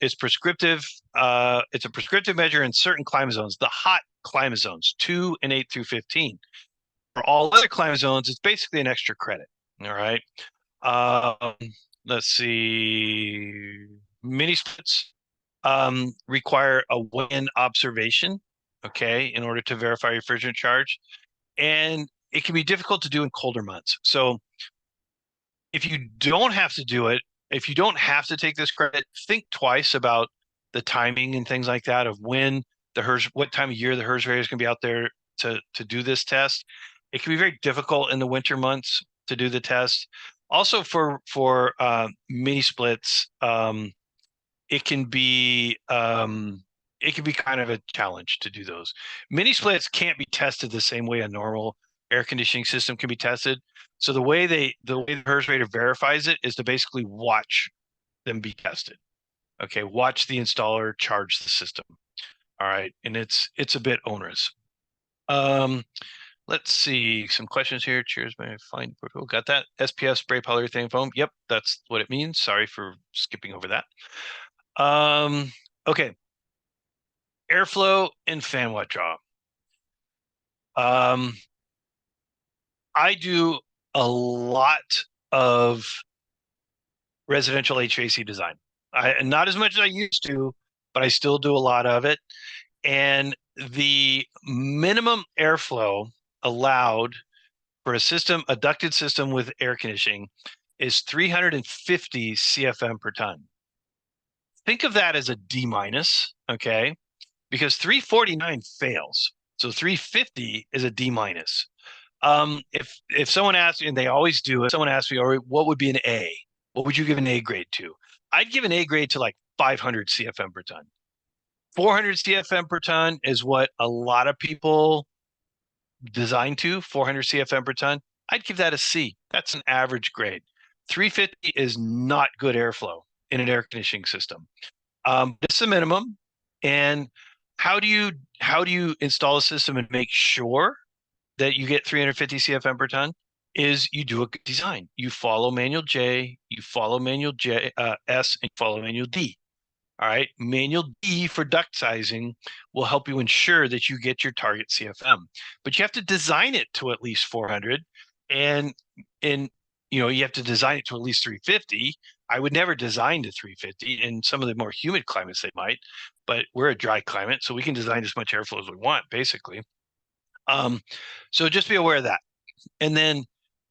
Speaker 2: is prescriptive. It's a prescriptive measure in certain climate zones, the hot climate zones, 2 and 8 through 15. For all other climate zones, it's basically an extra credit. All right. Let's see. Mini splits require a weigh-in observation, okay, in order to verify refrigerant charge. And it can be difficult to do in colder months. So if you don't have to do it, if you don't have to take this credit, think twice about the timing and things like that of when what time of year the HERS rater is going to be out there to do this test. It can be very difficult in the winter months to do the test. Also for mini splits, it can be kind of a challenge to do those. Mini splits can't be tested the same way a normal air conditioning system can be tested. So the way the HERS rater verifies it is to basically watch them be tested. Okay, watch the installer charge the system. All right, and it's a bit onerous. Let's see some questions here. Cheers, my fine protocol. Got that? SPF spray polyurethane foam. Yep, that's what it means. Sorry for skipping over that. Okay. Airflow and fan watt draw. I do a lot of residential HVAC design. Not as much as I used to, but I still do a lot of it. And the minimum airflow allowed for a ducted system with air conditioning is 350 CFM per ton. Think of that as a D minus, okay? Because 349 fails. So 350 is a D minus. If someone asks me, and they always do, if someone asks me, or what would be an A? What would you give an A grade to? I'd give an A grade to like 500 CFM per ton. 400 CFM per ton is what a lot of people design to, 400 CFM per ton. I'd give that a C. That's an average grade. 350 is not good airflow in an air conditioning system. It's the minimum. And how do you install a system and make sure that you get 350 CFM per ton? Is you do a good design. You follow manual J, you follow manual J, S, and follow manual D. All right, manual D for duct sizing will help you ensure that you get your target CFM, but you have to design it to at least 400, and you have to design it to at least 350. I would never design to 350. In some of the more humid climates, they might, but we're a dry climate, so we can design as much airflow as we want, basically. So just be aware of that. And then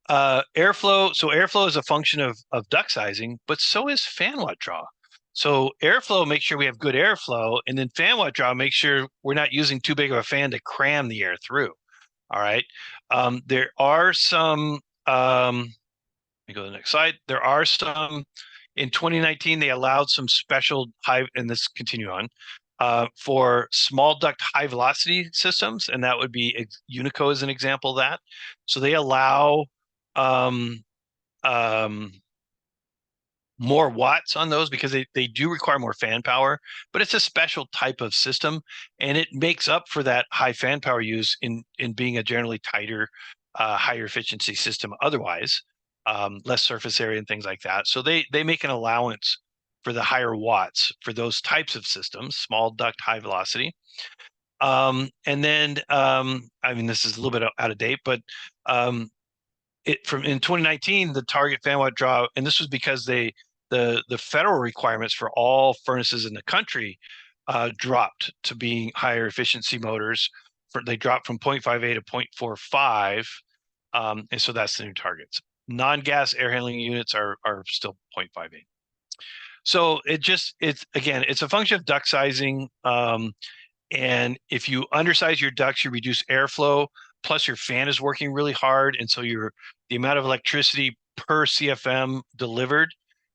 Speaker 2: airflow. So airflow is a function of duct sizing, but so is fan watt draw. So airflow, make sure we have good airflow, and then fan watt draw, make sure we're not using too big of a fan to cram the air through. All right. There are some me go to the next slide. There are some, in 2019, they allowed some special high, and this continue on, for small duct high velocity systems, and that would be Unico as an example of that. So they allow um, more watts on those because they do require more fan power, but it's a special type of system, and it makes up for that high fan power use in being a generally tighter, higher efficiency system otherwise, less surface area and things like that. So they make an allowance for the higher watts for those types of systems, small duct high velocity. And then I mean, this is a little bit out of date, but in 2019, the target fan watt draw, and this was because the federal requirements for all furnaces in the country dropped to being higher efficiency motors. They dropped from 0.58 to 0.45, and so that's the new targets. Non-gas air handling units are still 0.58. So it's a function of duct sizing. And if you undersize your ducts, you reduce airflow. Plus, your fan is working really hard, and so the amount of electricity per CFM delivered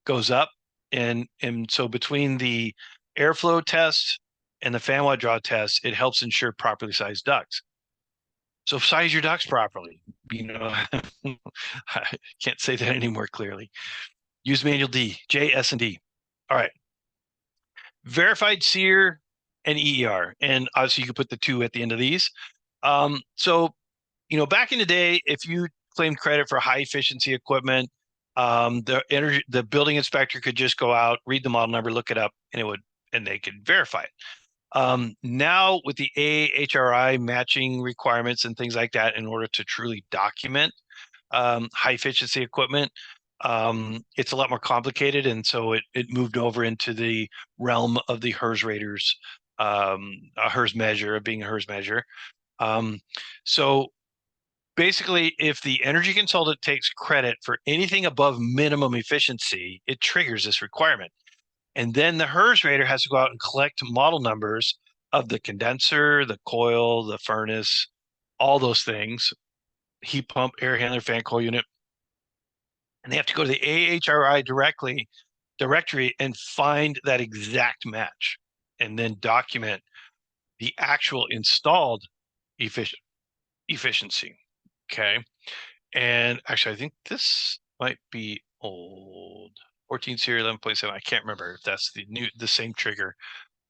Speaker 2: goes up. And so between the airflow test and the fan watt draw test, it helps ensure properly sized ducts. So size your ducts properly. I can't say that any more clearly. Use manual D, J, S, and D. All right. Verified SEER and EER, and obviously you can put the 2 at the end of these. So, back in the day, if you claimed credit for high efficiency equipment, the building inspector could just go out, read the model number, look it up, and they could verify it. Now with the AHRI matching requirements and things like that, in order to truly document high efficiency equipment, it's a lot more complicated, and so it moved over into the realm of the HERS raters, a HERS measure, being a HERS measure. So basically, if the energy consultant takes credit for anything above minimum efficiency, it triggers this requirement. And then the HERS rater has to go out and collect model numbers of the condenser, the coil, the furnace, all those things, heat pump, air handler, fan coil unit. And they have to go to the AHRI directory and find that exact match, and then document the actual installed efficiency. Okay. And actually, I think this might be old. 14 serial 11.7. I can't remember if that's the same trigger.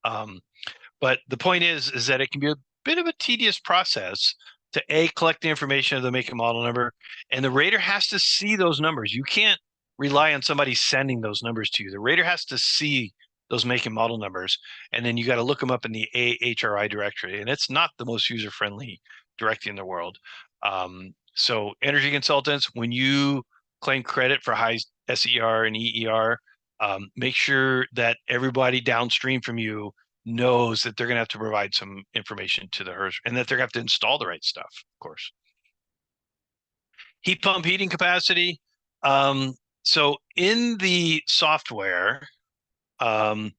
Speaker 2: But the point is that it can be a bit of a tedious process to collect the information of the make and model number, and the rater has to see those numbers. You can't rely on somebody sending those numbers to you. The rater has to see those make and model numbers, and then you got to look them up in the AHRI directory, and it's not the most user-friendly directory in the world. So energy consultants, when you claim credit for high SER and EER, make sure that everybody downstream from you knows that they're going to have to provide some information to the HERS, and that they're going to have to install the right stuff, of course. Heat pump heating capacity. So in the software, it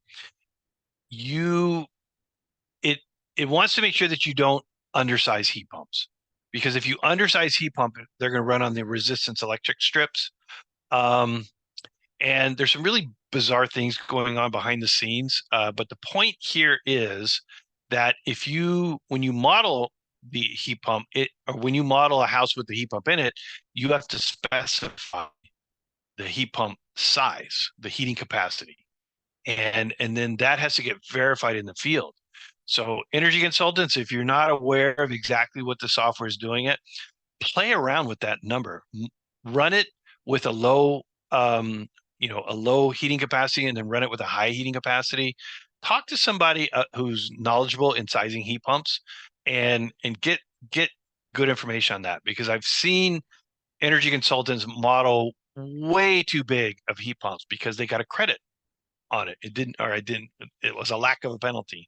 Speaker 2: wants to make sure that you don't undersize heat pumps, because if you undersize heat pump, they're going to run on the resistance electric strips. And there's some really bizarre things going on behind the scenes. But the point here is that when you model the heat pump, or when you model a house with the heat pump in it, you have to specify the heat pump size, the heating capacity. And then that has to get verified in the field. So energy consultants, if you're not aware of exactly what the software is doing play around with that number. Run it with a low heating capacity, and then run it with a high heating capacity. Talk to somebody who's knowledgeable in sizing heat pumps, and get good information on that, because I've seen energy consultants model way too big of heat pumps because they got a credit on it. It was a lack of a penalty.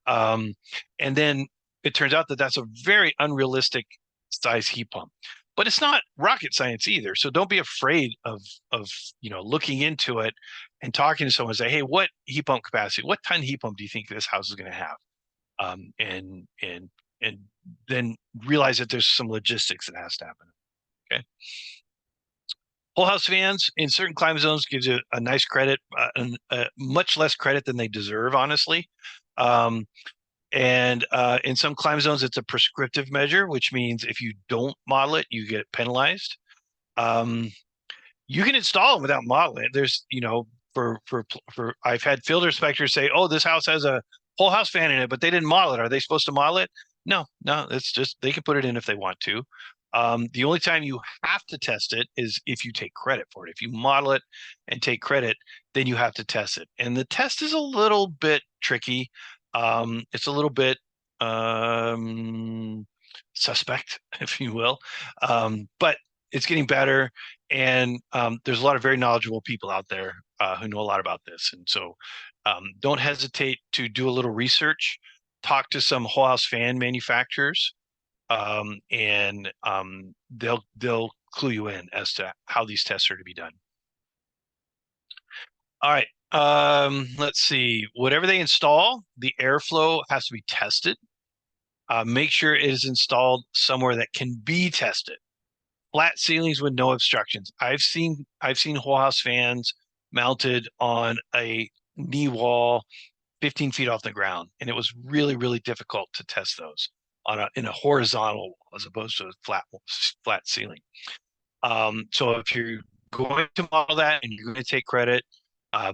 Speaker 2: And then it turns out that that's a very unrealistic size heat pump. But it's not rocket science either. So don't be afraid of looking into it and talking to someone and say, hey, what heat pump capacity, what ton heat pump do you think this house is going to have? And then realize that there's some logistics that has to happen. Okay. Whole house fans in certain climate zones gives you a nice credit, much less credit than they deserve, honestly. And in some climate zones, it's a prescriptive measure, which means if you don't model it, you get penalized. You can install them without modeling it. There's, for I've had field inspectors say, "Oh, this house has a whole house fan in it, but they didn't model it. Are they supposed to model it?" No, it's just they can put it in if they want to. The only time you have to test it is if you take credit for it. If you model it and take credit, then you have to test it. And the test is a little bit tricky. It's a little bit suspect, if you will. But it's getting better. And there's a lot of very knowledgeable people out there who know a lot about this. And so don't hesitate to do a little research, talk to some whole house fan manufacturers, and they'll clue you in as to how these tests are to be done. All right. Let's see. Whatever they install, the airflow has to be tested. Make sure it is installed somewhere that can be tested. Flat ceilings with no obstructions. I've seen whole house fans mounted on a knee wall 15 feet off the ground, and it was really, really difficult to test those in a horizontal wall as opposed to a flat ceiling. So if you're going to model that and you're going to take credit,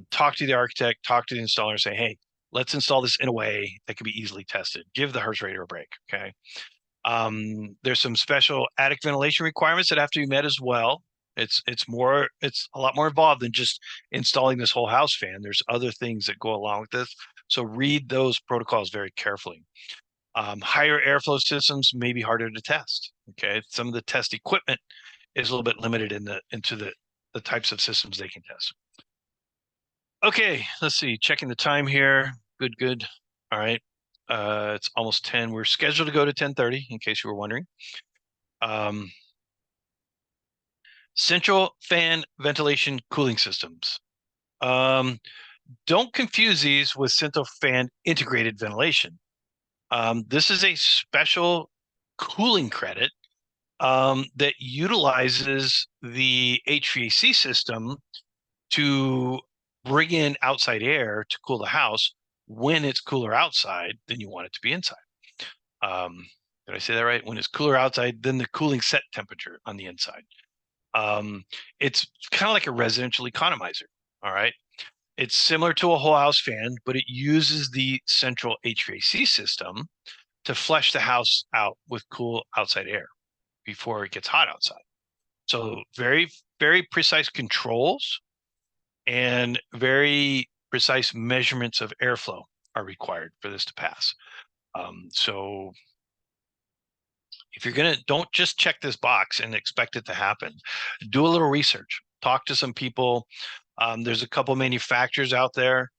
Speaker 2: talk to the architect, talk to the installer, and say, hey, let's install this in a way that can be easily tested. Give the Hertz radiator a break, okay? There's some special attic ventilation requirements that have to be met as well. It's a lot more involved than just installing this whole house fan. There's other things that go along with this. So read those protocols very carefully. Higher airflow systems may be harder to test. Okay, some of the test equipment is a little bit limited into the types of systems they can test. Okay, let's see. Checking the time here. Good. All right. It's almost 10. We're scheduled to go to 10:30, in case you were wondering. Central fan ventilation cooling systems. Don't confuse these with central fan integrated ventilation. This is a special cooling credit that utilizes the HVAC system to bring in outside air to cool the house when it's cooler outside than you want it to be inside. Did I say that right? When it's cooler outside than the cooling set temperature on the inside. It's kind of like a residential economizer. All right. It's similar to a whole house fan, but it uses the central HVAC system to flush the house out with cool outside air before it gets hot outside. So very, very precise controls and very precise measurements of airflow are required for this to pass. So if you're gonna, don't just check this box and expect it to happen. Do a little research. Talk to some people. There's a couple manufacturers out there.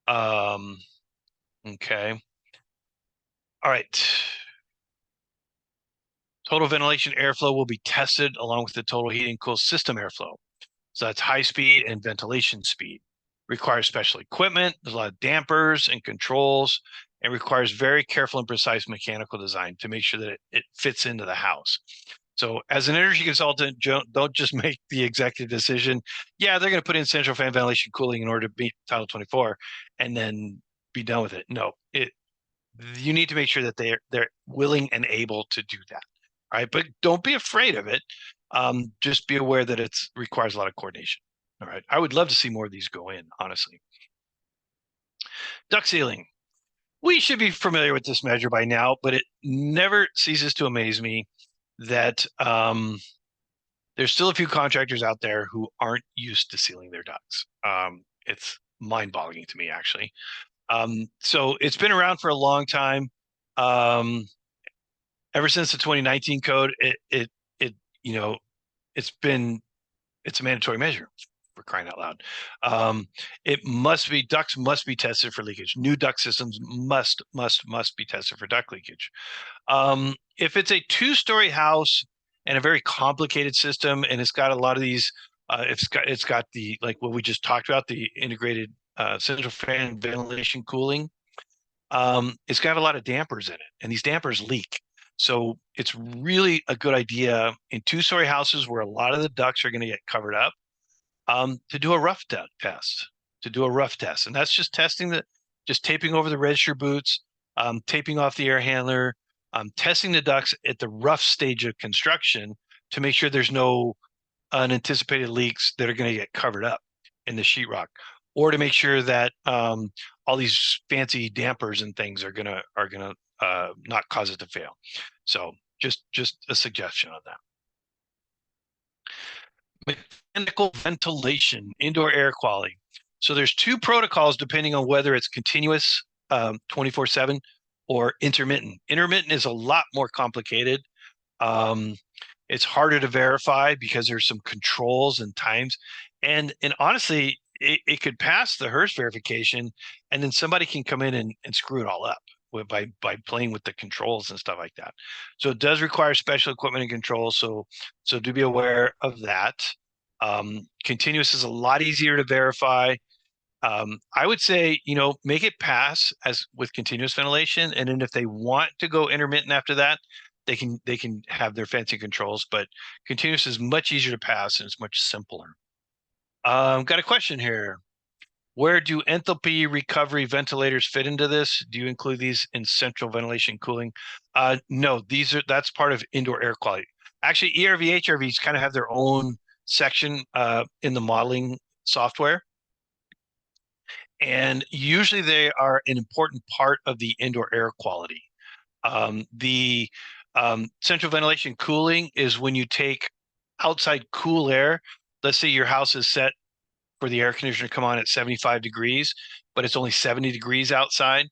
Speaker 2: Okay. All right. Total ventilation airflow will be tested along with the total heat and cool system airflow. So that's high speed and ventilation speed. Requires special equipment. There's a lot of dampers and controls, and requires very careful and precise mechanical design to make sure that it fits into the house. So as an energy consultant, don't just make the executive decision. Yeah, they're going to put in central fan ventilation cooling in order to meet Title 24 and then be done with it. No, you need to make sure that they're willing and able to do that. All right, but don't be afraid of it. Just be aware that it requires a lot of coordination. All right, I would love to see more of these go in, honestly. Duct sealing. We should be familiar with this measure by now, but it never ceases to amaze me that there's still a few contractors out there who aren't used to sealing their ducts. It's mind-boggling to me, actually. So it's been around for a long time. Ever since the 2019 code, it's a mandatory measure, for crying out loud. Ducts must be tested for leakage. New duct systems must be tested for duct leakage. If it's a 2-story house and a very complicated system, and it's got a lot of these, it's got the, like what we just talked about, the integrated central fan ventilation cooling. It's got a lot of dampers in it, and these dampers leak. So it's really a good idea in two-story houses where a lot of the ducts are going to get covered up, to do a rough test, and that's just just taping over the register boots, taping off the air handler, testing the ducts at the rough stage of construction to make sure there's no unanticipated leaks that are going to get covered up in the sheetrock, or to make sure that all these fancy dampers and things are gonna not cause it to fail. So just a suggestion on that. Mechanical ventilation, indoor air quality. So there's two protocols depending on whether it's continuous 24/7 or intermittent. Intermittent is a lot more complicated. It's harder to verify because there's some controls and times, and honestly, it could pass the HERS verification, and then somebody can come in and screw it all up by playing with the controls and stuff like that. So it does require special equipment and controls. So do be aware of that. Continuous is a lot easier to verify. I would say, make it pass as with continuous ventilation, and then if they want to go intermittent after that, they can have their fancy controls, but continuous is much easier to pass and it's much simpler. Got a question here. Where do enthalpy recovery ventilators fit into this? Do you include these in central ventilation cooling? No, that's part of indoor air quality. Actually, ERV, HRVs kind of have their own section in the modeling software. And usually they are an important part of the indoor air quality. The central ventilation cooling is when you take outside cool air. Let's say your house is set for the air conditioner to come on at 75 degrees, but it's only 70 degrees outside.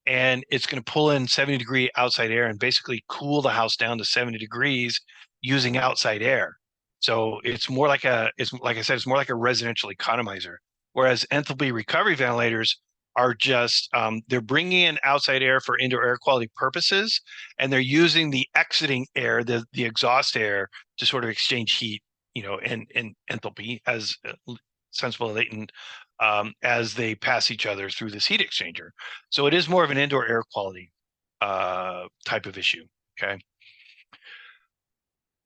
Speaker 2: And it's going to pull in 70-degree outside air and basically cool the house down to 70 degrees using outside air. So it's more like it's like I said, it's more like a residential economizer. Whereas enthalpy recovery ventilators are just they're bringing in outside air for indoor air quality purposes, and they're using the exiting air, the exhaust air, to sort of exchange heat, and enthalpy as sensible and latent as they pass each other through this heat exchanger. So it is more of an indoor air quality type of issue. Okay.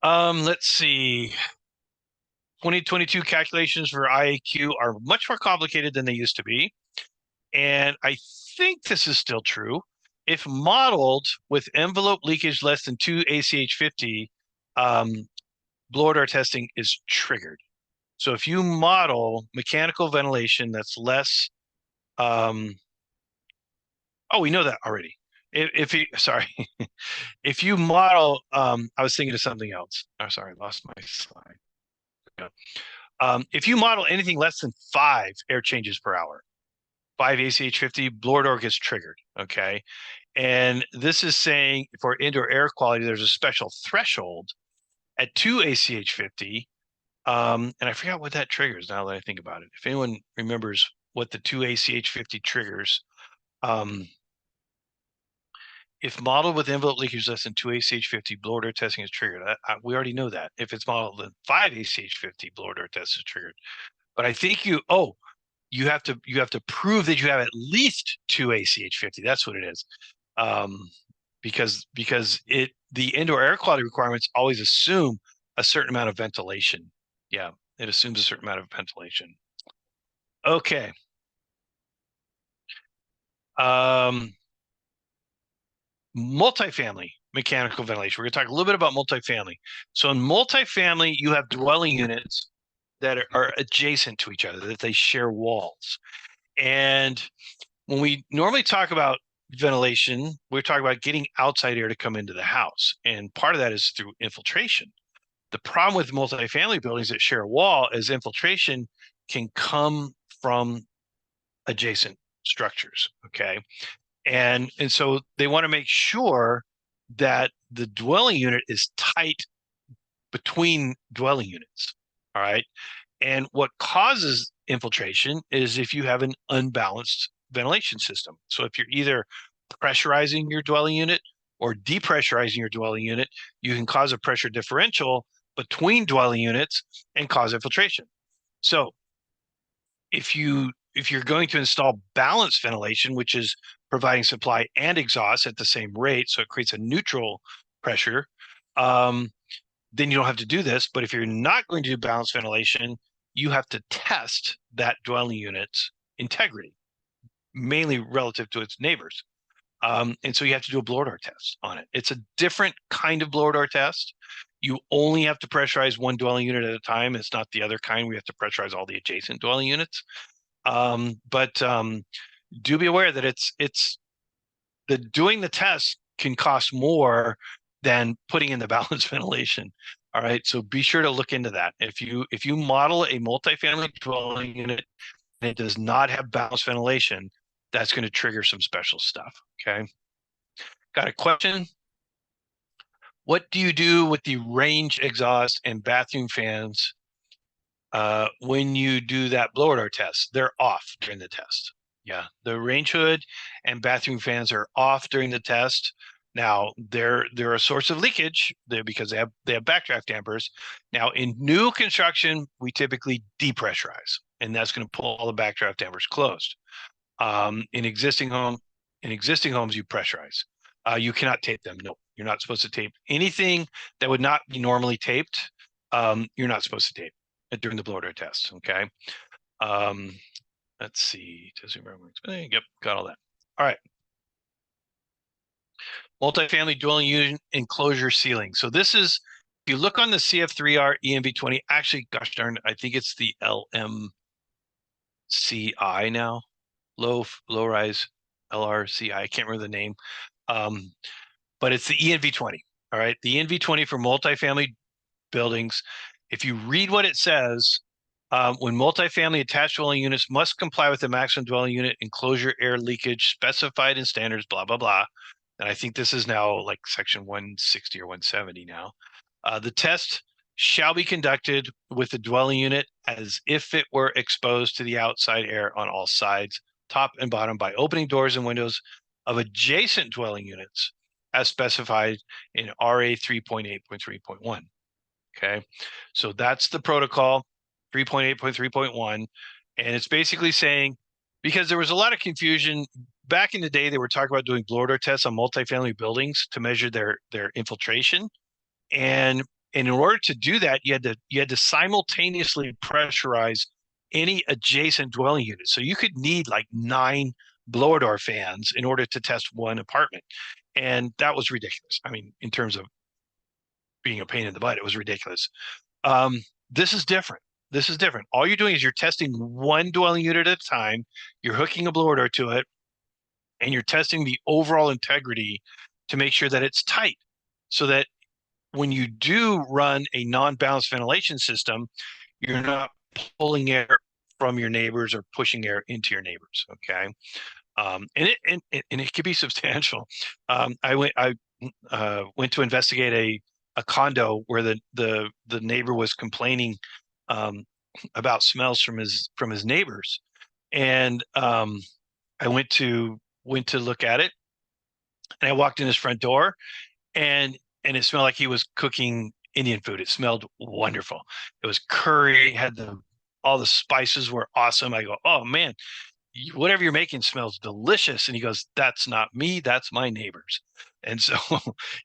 Speaker 2: Let's see. 2022 calculations for IAQ are much more complicated than they used to be. And I think this is still true. If modeled with envelope leakage less than 2 ACH50, blower door testing is triggered. So if you model mechanical ventilation that's less, oh, we know that already. If you model, I was thinking of something else. Oh, sorry, I lost my slide. Yeah. If you model anything less than 5 air changes per hour, 5 ACH50, blower door gets triggered, okay? And this is saying for indoor air quality, there's a special threshold at 2 ACH50, and I forgot what that triggers now that I think about it. If anyone remembers what the 2 ACH50 triggers, if modeled with envelope leakage less than 2 ACH50, blower door testing is triggered. We already know that. If it's modeled with 5 ACH50, blower door test is triggered. But I think you have to prove that you have at least 2 ACH50. That's what it is. Because the indoor air quality requirements always assume a certain amount of ventilation. Yeah, it assumes a certain amount of ventilation. Okay. Multifamily mechanical ventilation. We're going to talk a little bit about multifamily. So in multifamily, you have dwelling units that are adjacent to each other, that they share walls. And when we normally talk about ventilation, we're talking about getting outside air to come into the house. And part of that is through infiltration. The problem with multifamily buildings that share a wall is infiltration can come from adjacent structures, okay? And so they want to make sure that the dwelling unit is tight between dwelling units, all right? And what causes infiltration is if you have an unbalanced ventilation system. So if you're either pressurizing your dwelling unit or depressurizing your dwelling unit, you can cause a pressure differential between dwelling units and cause infiltration. So if you're going to install balanced ventilation, which is providing supply and exhaust at the same rate, so it creates a neutral pressure, then you don't have to do this. But if you're not going to do balanced ventilation, you have to test that dwelling unit's integrity, mainly relative to its neighbors. And so you have to do a blower door test on it. It's a different kind of blower door test. You only have to pressurize one dwelling unit at a time. It's not the other kind. We have to pressurize all the adjacent dwelling units. But do be aware that it's doing the test can cost more than putting in the balanced ventilation. All right, so be sure to look into that. If you model a multifamily dwelling unit and it does not have balanced ventilation, that's going to trigger some special stuff. Okay. Got a question? What do you do with the range exhaust and bathroom fans when you do that blower door test? They're off during the test. Yeah, the range hood and bathroom fans are off during the test. Now they're a source of leakage because they have backdraft dampers. Now in new construction, we typically depressurize, and that's going to pull all the backdraft dampers closed. In existing homes, you pressurize. You cannot tape them. No, you're not supposed to tape anything that would not be normally taped. You're not supposed to tape it during the blower door test. Okay. Let's see. Yep, got all that. All right. Multifamily dwelling unit enclosure ceiling. So this is, if you look on the CF3R ENV20, actually, gosh darn, I think it's the LMCI now. Low rise LRCI. I can't remember the name. But it's the ENV20. All right. The ENV20 for multifamily buildings. If you read what it says, when multifamily attached dwelling units must comply with the maximum dwelling unit enclosure air leakage specified in standards, blah, blah, blah. And I think this is now like section 160 or 170 now. The test shall be conducted with the dwelling unit as if it were exposed to the outside air on all sides, top and bottom, by opening doors and windows of adjacent dwelling units as specified in RA 3.8.3.1. Okay, so that's the protocol 3.8.3.1. And it's basically saying, because there was a lot of confusion back in the day, they were talking about doing blower door tests on multifamily buildings to measure their infiltration. And in order to do that, you had to simultaneously pressurize any adjacent dwelling unit. So you could need like 9 blower door fans in order to test one apartment. And that was ridiculous. I mean, in terms of being a pain in the butt, it was ridiculous. This is different. This is different. All you're doing is you're testing one dwelling unit at a time. You're hooking a blower door to it, and you're testing the overall integrity to make sure that it's tight, so that when you do run a non-balanced ventilation system, you're not pulling air from your neighbors or pushing air into your neighbors. Okay. And it could be substantial. I went to investigate a condo where the neighbor was complaining about smells from his neighbors, and I went to look at it, and I walked in his front door, and it smelled like he was cooking Indian food. It smelled wonderful. It was curry, had all the spices were awesome. I go, oh man, whatever you're making smells delicious. And he goes, that's not me, that's my neighbors. And so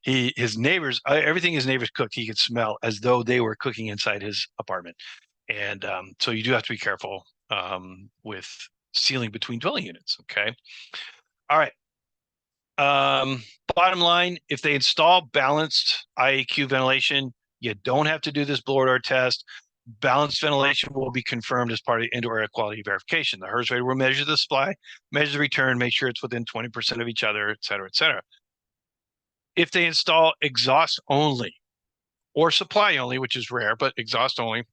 Speaker 2: his neighbors, everything his neighbors cooked, he could smell as though they were cooking inside his apartment. And so you do have to be careful with sealing between dwelling units. Okay. All right. Bottom line, if they install balanced IAQ ventilation, you don't have to do this blower door test. Balanced ventilation will be confirmed as part of indoor air quality verification. The HERS rater will measure the supply, measure the return, make sure it's within 20% of each other, et cetera, et cetera. If they install exhaust only or supply only, which is rare, but exhaust only,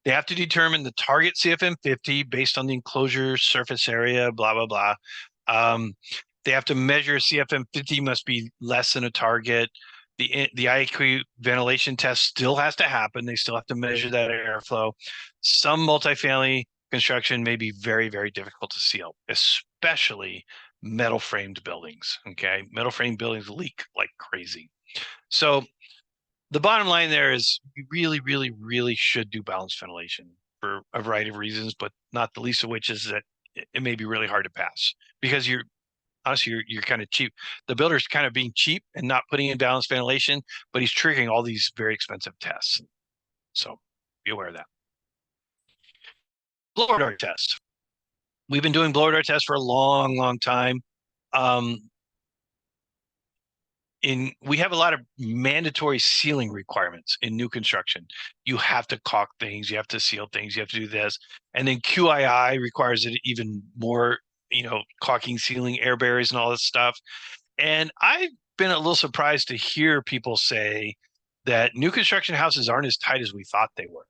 Speaker 2: they have to determine the target CFM 50 based on the enclosure surface area, blah, blah, blah. They have to measure CFM 50 must be less than a target. The IAQ ventilation test still has to happen. They still have to measure that airflow. Some multifamily construction may be very, very difficult to seal, especially metal framed buildings. Okay. Metal framed buildings leak like crazy. So the bottom line there is you really, really, really should do balanced ventilation for a variety of reasons, but not the least of which is that it may be really hard to pass because honestly, you're kind of cheap. The builder's kind of being cheap and not putting in balanced ventilation, but he's triggering all these very expensive tests. So be aware of that. Blower door test. We've been doing blower door tests for a long, long time. We have a lot of mandatory sealing requirements in new construction. You have to caulk things, you have to seal things, you have to do this. And then QII requires it even more, caulking, sealing, air barriers and all this stuff. And I've been a little surprised to hear people say that new construction houses aren't as tight as we thought they were.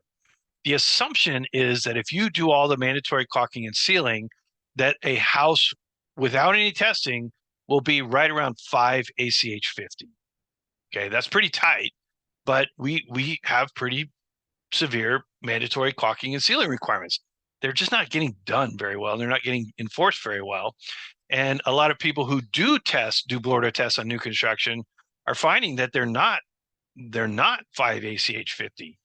Speaker 2: The assumption is that if you do all the mandatory caulking and sealing, that a house without any testing will be right around 5 ACH 50. Okay, that's pretty tight, but we have pretty severe mandatory caulking and sealing requirements. They're just not getting done very well. They're not getting enforced very well. And a lot of people who do blower door tests on new construction are finding that they're not 5 ACH 50.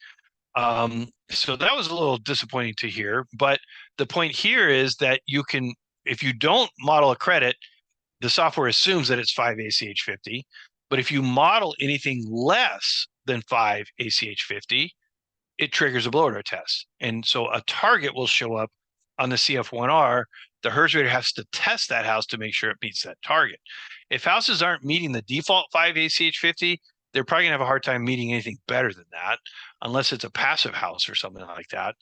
Speaker 2: So that was a little disappointing to hear. But the point here is that if you don't model a credit, the software assumes that it's 5 ACH 50. But if you model anything less than 5 ACH 50, it triggers a blower door test. And so a target will show up on the CF1R. The HERS rater has to test that house to make sure it meets that target. If houses aren't meeting the default 5 ACH 50, they're probably gonna have a hard time meeting anything better than that, unless it's a passive house or something like that.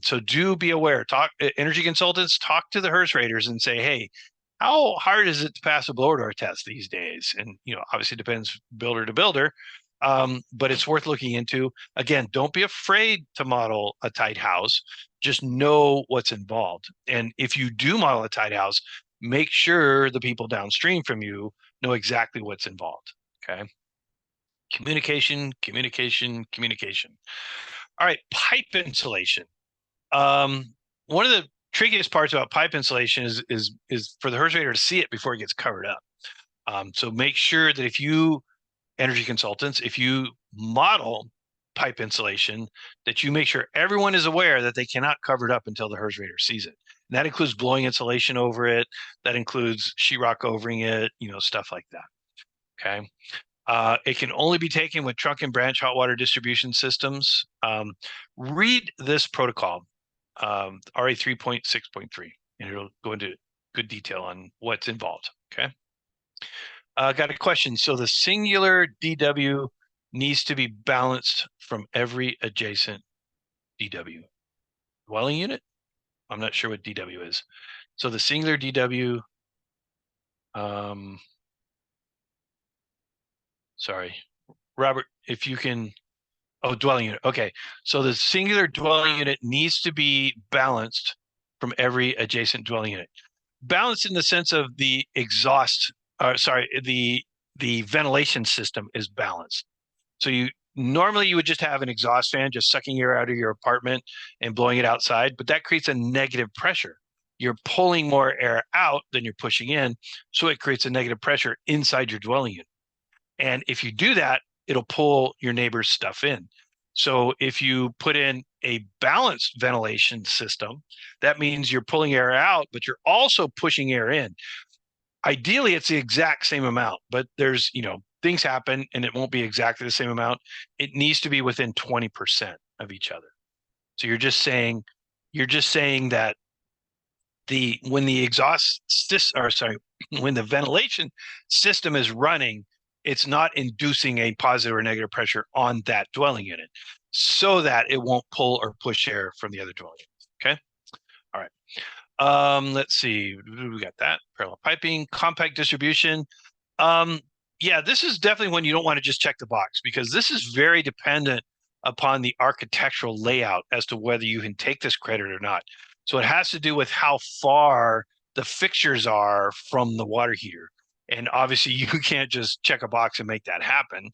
Speaker 2: So do be aware. Energy consultants, talk to the HERS raters and say, hey, how hard is it to pass a blower door test these days? And obviously it depends builder to builder, but it's worth looking into. Again, don't be afraid to model a tight house. Just know what's involved. And if you do model a tight house, make sure the people downstream from you know exactly what's involved. Okay. Communication, communication, communication. All right, pipe insulation. One of the trickiest parts about pipe insulation is for the HERS rater to see it before it gets covered up. So make sure that energy consultants, if you model pipe insulation, that you make sure everyone is aware that they cannot cover it up until the HERS rater sees it. And that includes blowing insulation over it. That includes sheetrock overing it, stuff like that. Okay. It can only be taken with trunk and branch hot water distribution systems. Read this protocol, RA 3.6.3, and it'll go into good detail on what's involved. Okay. Got a question. So the singular DW needs to be balanced from every adjacent DW. Dwelling unit? I'm not sure what DW is. So the singular DW, sorry, Robert, if you can, dwelling unit. Okay, so the singular dwelling unit needs to be balanced from every adjacent dwelling unit. Balanced in the sense of the exhaust, the ventilation system is balanced. So normally you would just have an exhaust fan just sucking air out of your apartment and blowing it outside, but that creates a negative pressure. You're pulling more air out than you're pushing in, so it creates a negative pressure inside your dwelling unit. And if you do that, it'll pull your neighbor's stuff in. So if you put in a balanced ventilation system, that means you're pulling air out, but you're also pushing air in. Ideally, it's the exact same amount, but there's, things happen and it won't be exactly the same amount. It needs to be within 20% of each other. So you're just saying that when the ventilation system is running, it's not inducing a positive or negative pressure on that dwelling unit so that it won't pull or push air from the other dwelling units. Okay. All right. Let's see. We got that. Parallel piping, compact distribution. Yeah, this is definitely when you don't want to just check the box, because this is very dependent upon the architectural layout as to whether you can take this credit or not. So it has to do with how far the fixtures are from the water heater. And obviously you can't just check a box and make that happen.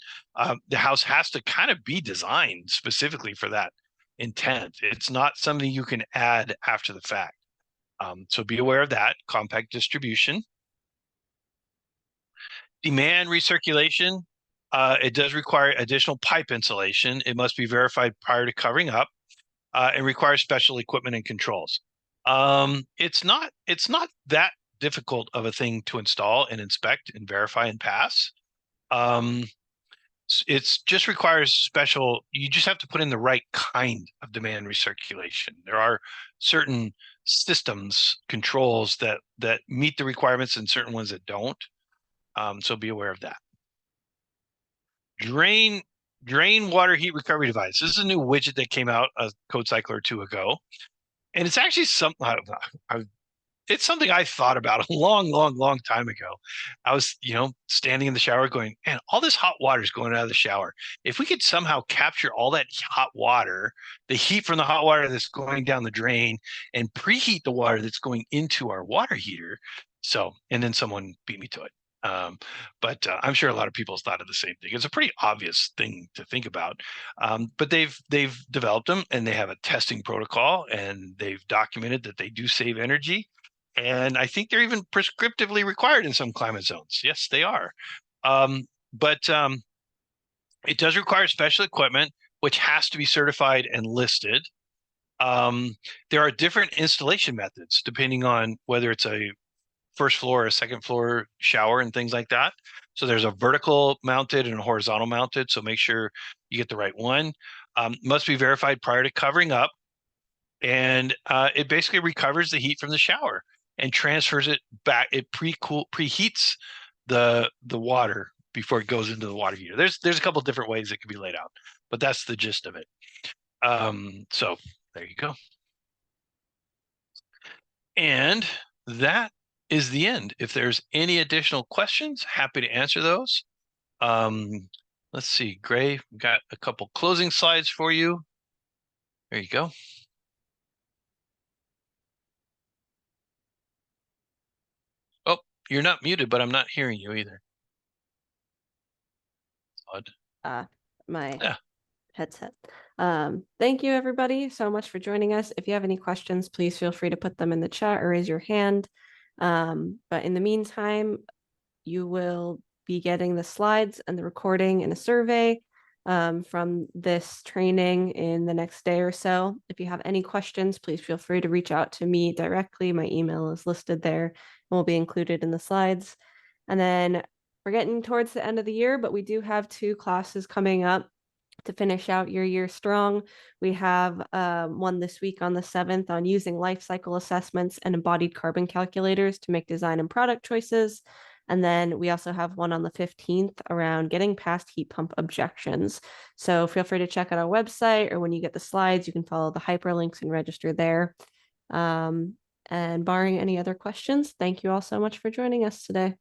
Speaker 2: The house has to kind of be designed specifically for that intent. It's not something you can add after the fact. So be aware of that. Compact distribution. Demand recirculation. It does require additional pipe insulation. It must be verified prior to covering up, and requires special equipment and controls. It's not that difficult of a thing to install and inspect and verify and pass. It's just requires special, you just have to put in the right kind of demand recirculation. There are certain systems, controls that meet the requirements and certain ones that don't. So be aware of that. Drain water heat recovery device. This is a new widget that came out a code cycle or two ago. And it's actually something it's something I thought about a long time ago. I was, standing in the shower going, man, all this hot water is going out of the shower. If we could somehow capture all that hot water, the heat from the hot water that's going down the drain, and preheat the water that's going into our water heater. And then someone beat me to it. But I'm sure a lot of people thought of the same thing. It's a pretty obvious thing to think about. But they've developed them, and they have a testing protocol, and they've documented that they do save energy. And I think they're even prescriptively required in some climate zones. Yes, they are. But it does require special equipment, which has to be certified and listed. There are different installation methods depending on whether it's a first floor or a second floor shower and things like that. So there's a vertical mounted and a horizontal mounted. So make sure you get the right one. Must be verified prior to covering up. And it basically recovers the heat from the shower and transfers it back. It preheats the water before it goes into the water heater. There's a couple different ways it can be laid out, but that's the gist of it. So there you go. And that is the end. If there's any additional questions, happy to answer those. Let's see, Gray, got a couple closing slides for you. There you go. Oh, you're not muted, but I'm not hearing you either. Odd.
Speaker 1: My headset. Thank you everybody so much for joining us. If you have any questions, please feel free to put them in the chat or raise your hand. But in the meantime, you will be getting the slides and the recording and a survey from this training in the next day or so. If you have any questions, please feel free to reach out to me directly. My email is listed there and will be included in the slides. And then we're getting towards the end of the year, but we do have 2 classes coming up to finish out your year strong. We have one this week on the 7th on using life cycle assessments and embodied carbon calculators to make design and product choices. And then we also have one on the 15th around getting past heat pump objections. So feel free to check out our website, or when you get the slides, you can follow the hyperlinks and register there. And barring any other questions, thank you all so much for joining us today.